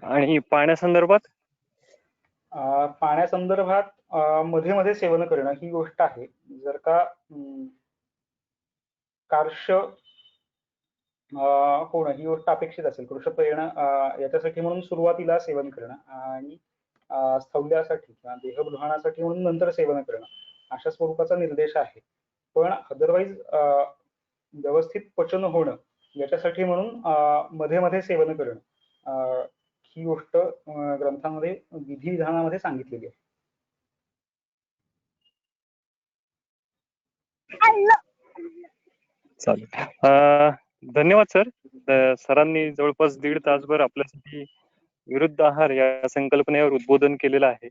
आणि पाण्यासंदर्भात? पाण्यासंदर्भात मध्ये मध्ये सेवन करणं ही गोष्ट आहे. जर का कार्श होणं ही गोष्ट अपेक्षित असेल, कृशत्व येणं याच्यासाठी म्हणून सुरुवातीला सेवन करणं आणि स्थौल्यासाठी किंवा देहबृहणासाठी म्हणून नंतर सेवन करणं अशा स्वरूपाचा निर्देश आहे. पण अदरवाईज व्यवस्थित पचन होणं याच्यासाठी म्हणून मध्ये मध्ये सेवन करणं ही गोष्ट ग्रंथामध्ये विधी विधानामध्ये सांगितलेली आहे. चालेल. धन्यवाद सर. सरांनी जवळपास 1.5 तासभर आपल्यासाठी विरुद्ध आहार या संकल्पनेवर उद्बोधन केलेलं आहे.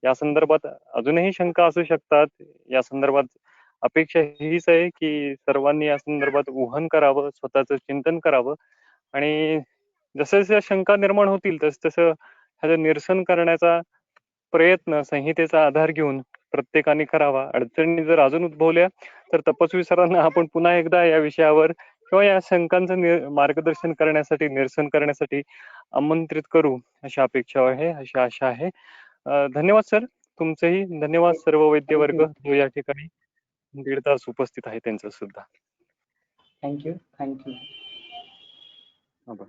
या संदर्भात अजूनही शंका असू शकतात. या संदर्भात अपेक्षा हीच आहे की सर्वांनी या संदर्भात उहन करावं, स्वतःचं चिंतन करावं आणि जसं जसं शंका निर्माण होतील तसं तसं ह्याचं निरसन करण्याचा प्रयत्न संहितेचा आधार घेऊन प्रत्येकाने करावा. अडचणी जर अजून उद्भवल्या तर तपस्वी सरांना आपण पुन्हा एकदा या विषयावर किंवा या शंकांचं मार्गदर्शन करण्यासाठी, निरसन करण्यासाठी आमंत्रित करू अशी अपेक्षा आहे, अशी आशा आहे. धन्यवाद सर. तुमचेही धन्यवाद. सर्व वैद्य वर्ग जो या ठिकाणी 1.5 तास उपस्थित आहे त्यांचं सुद्धा. थँक्यू. आभार.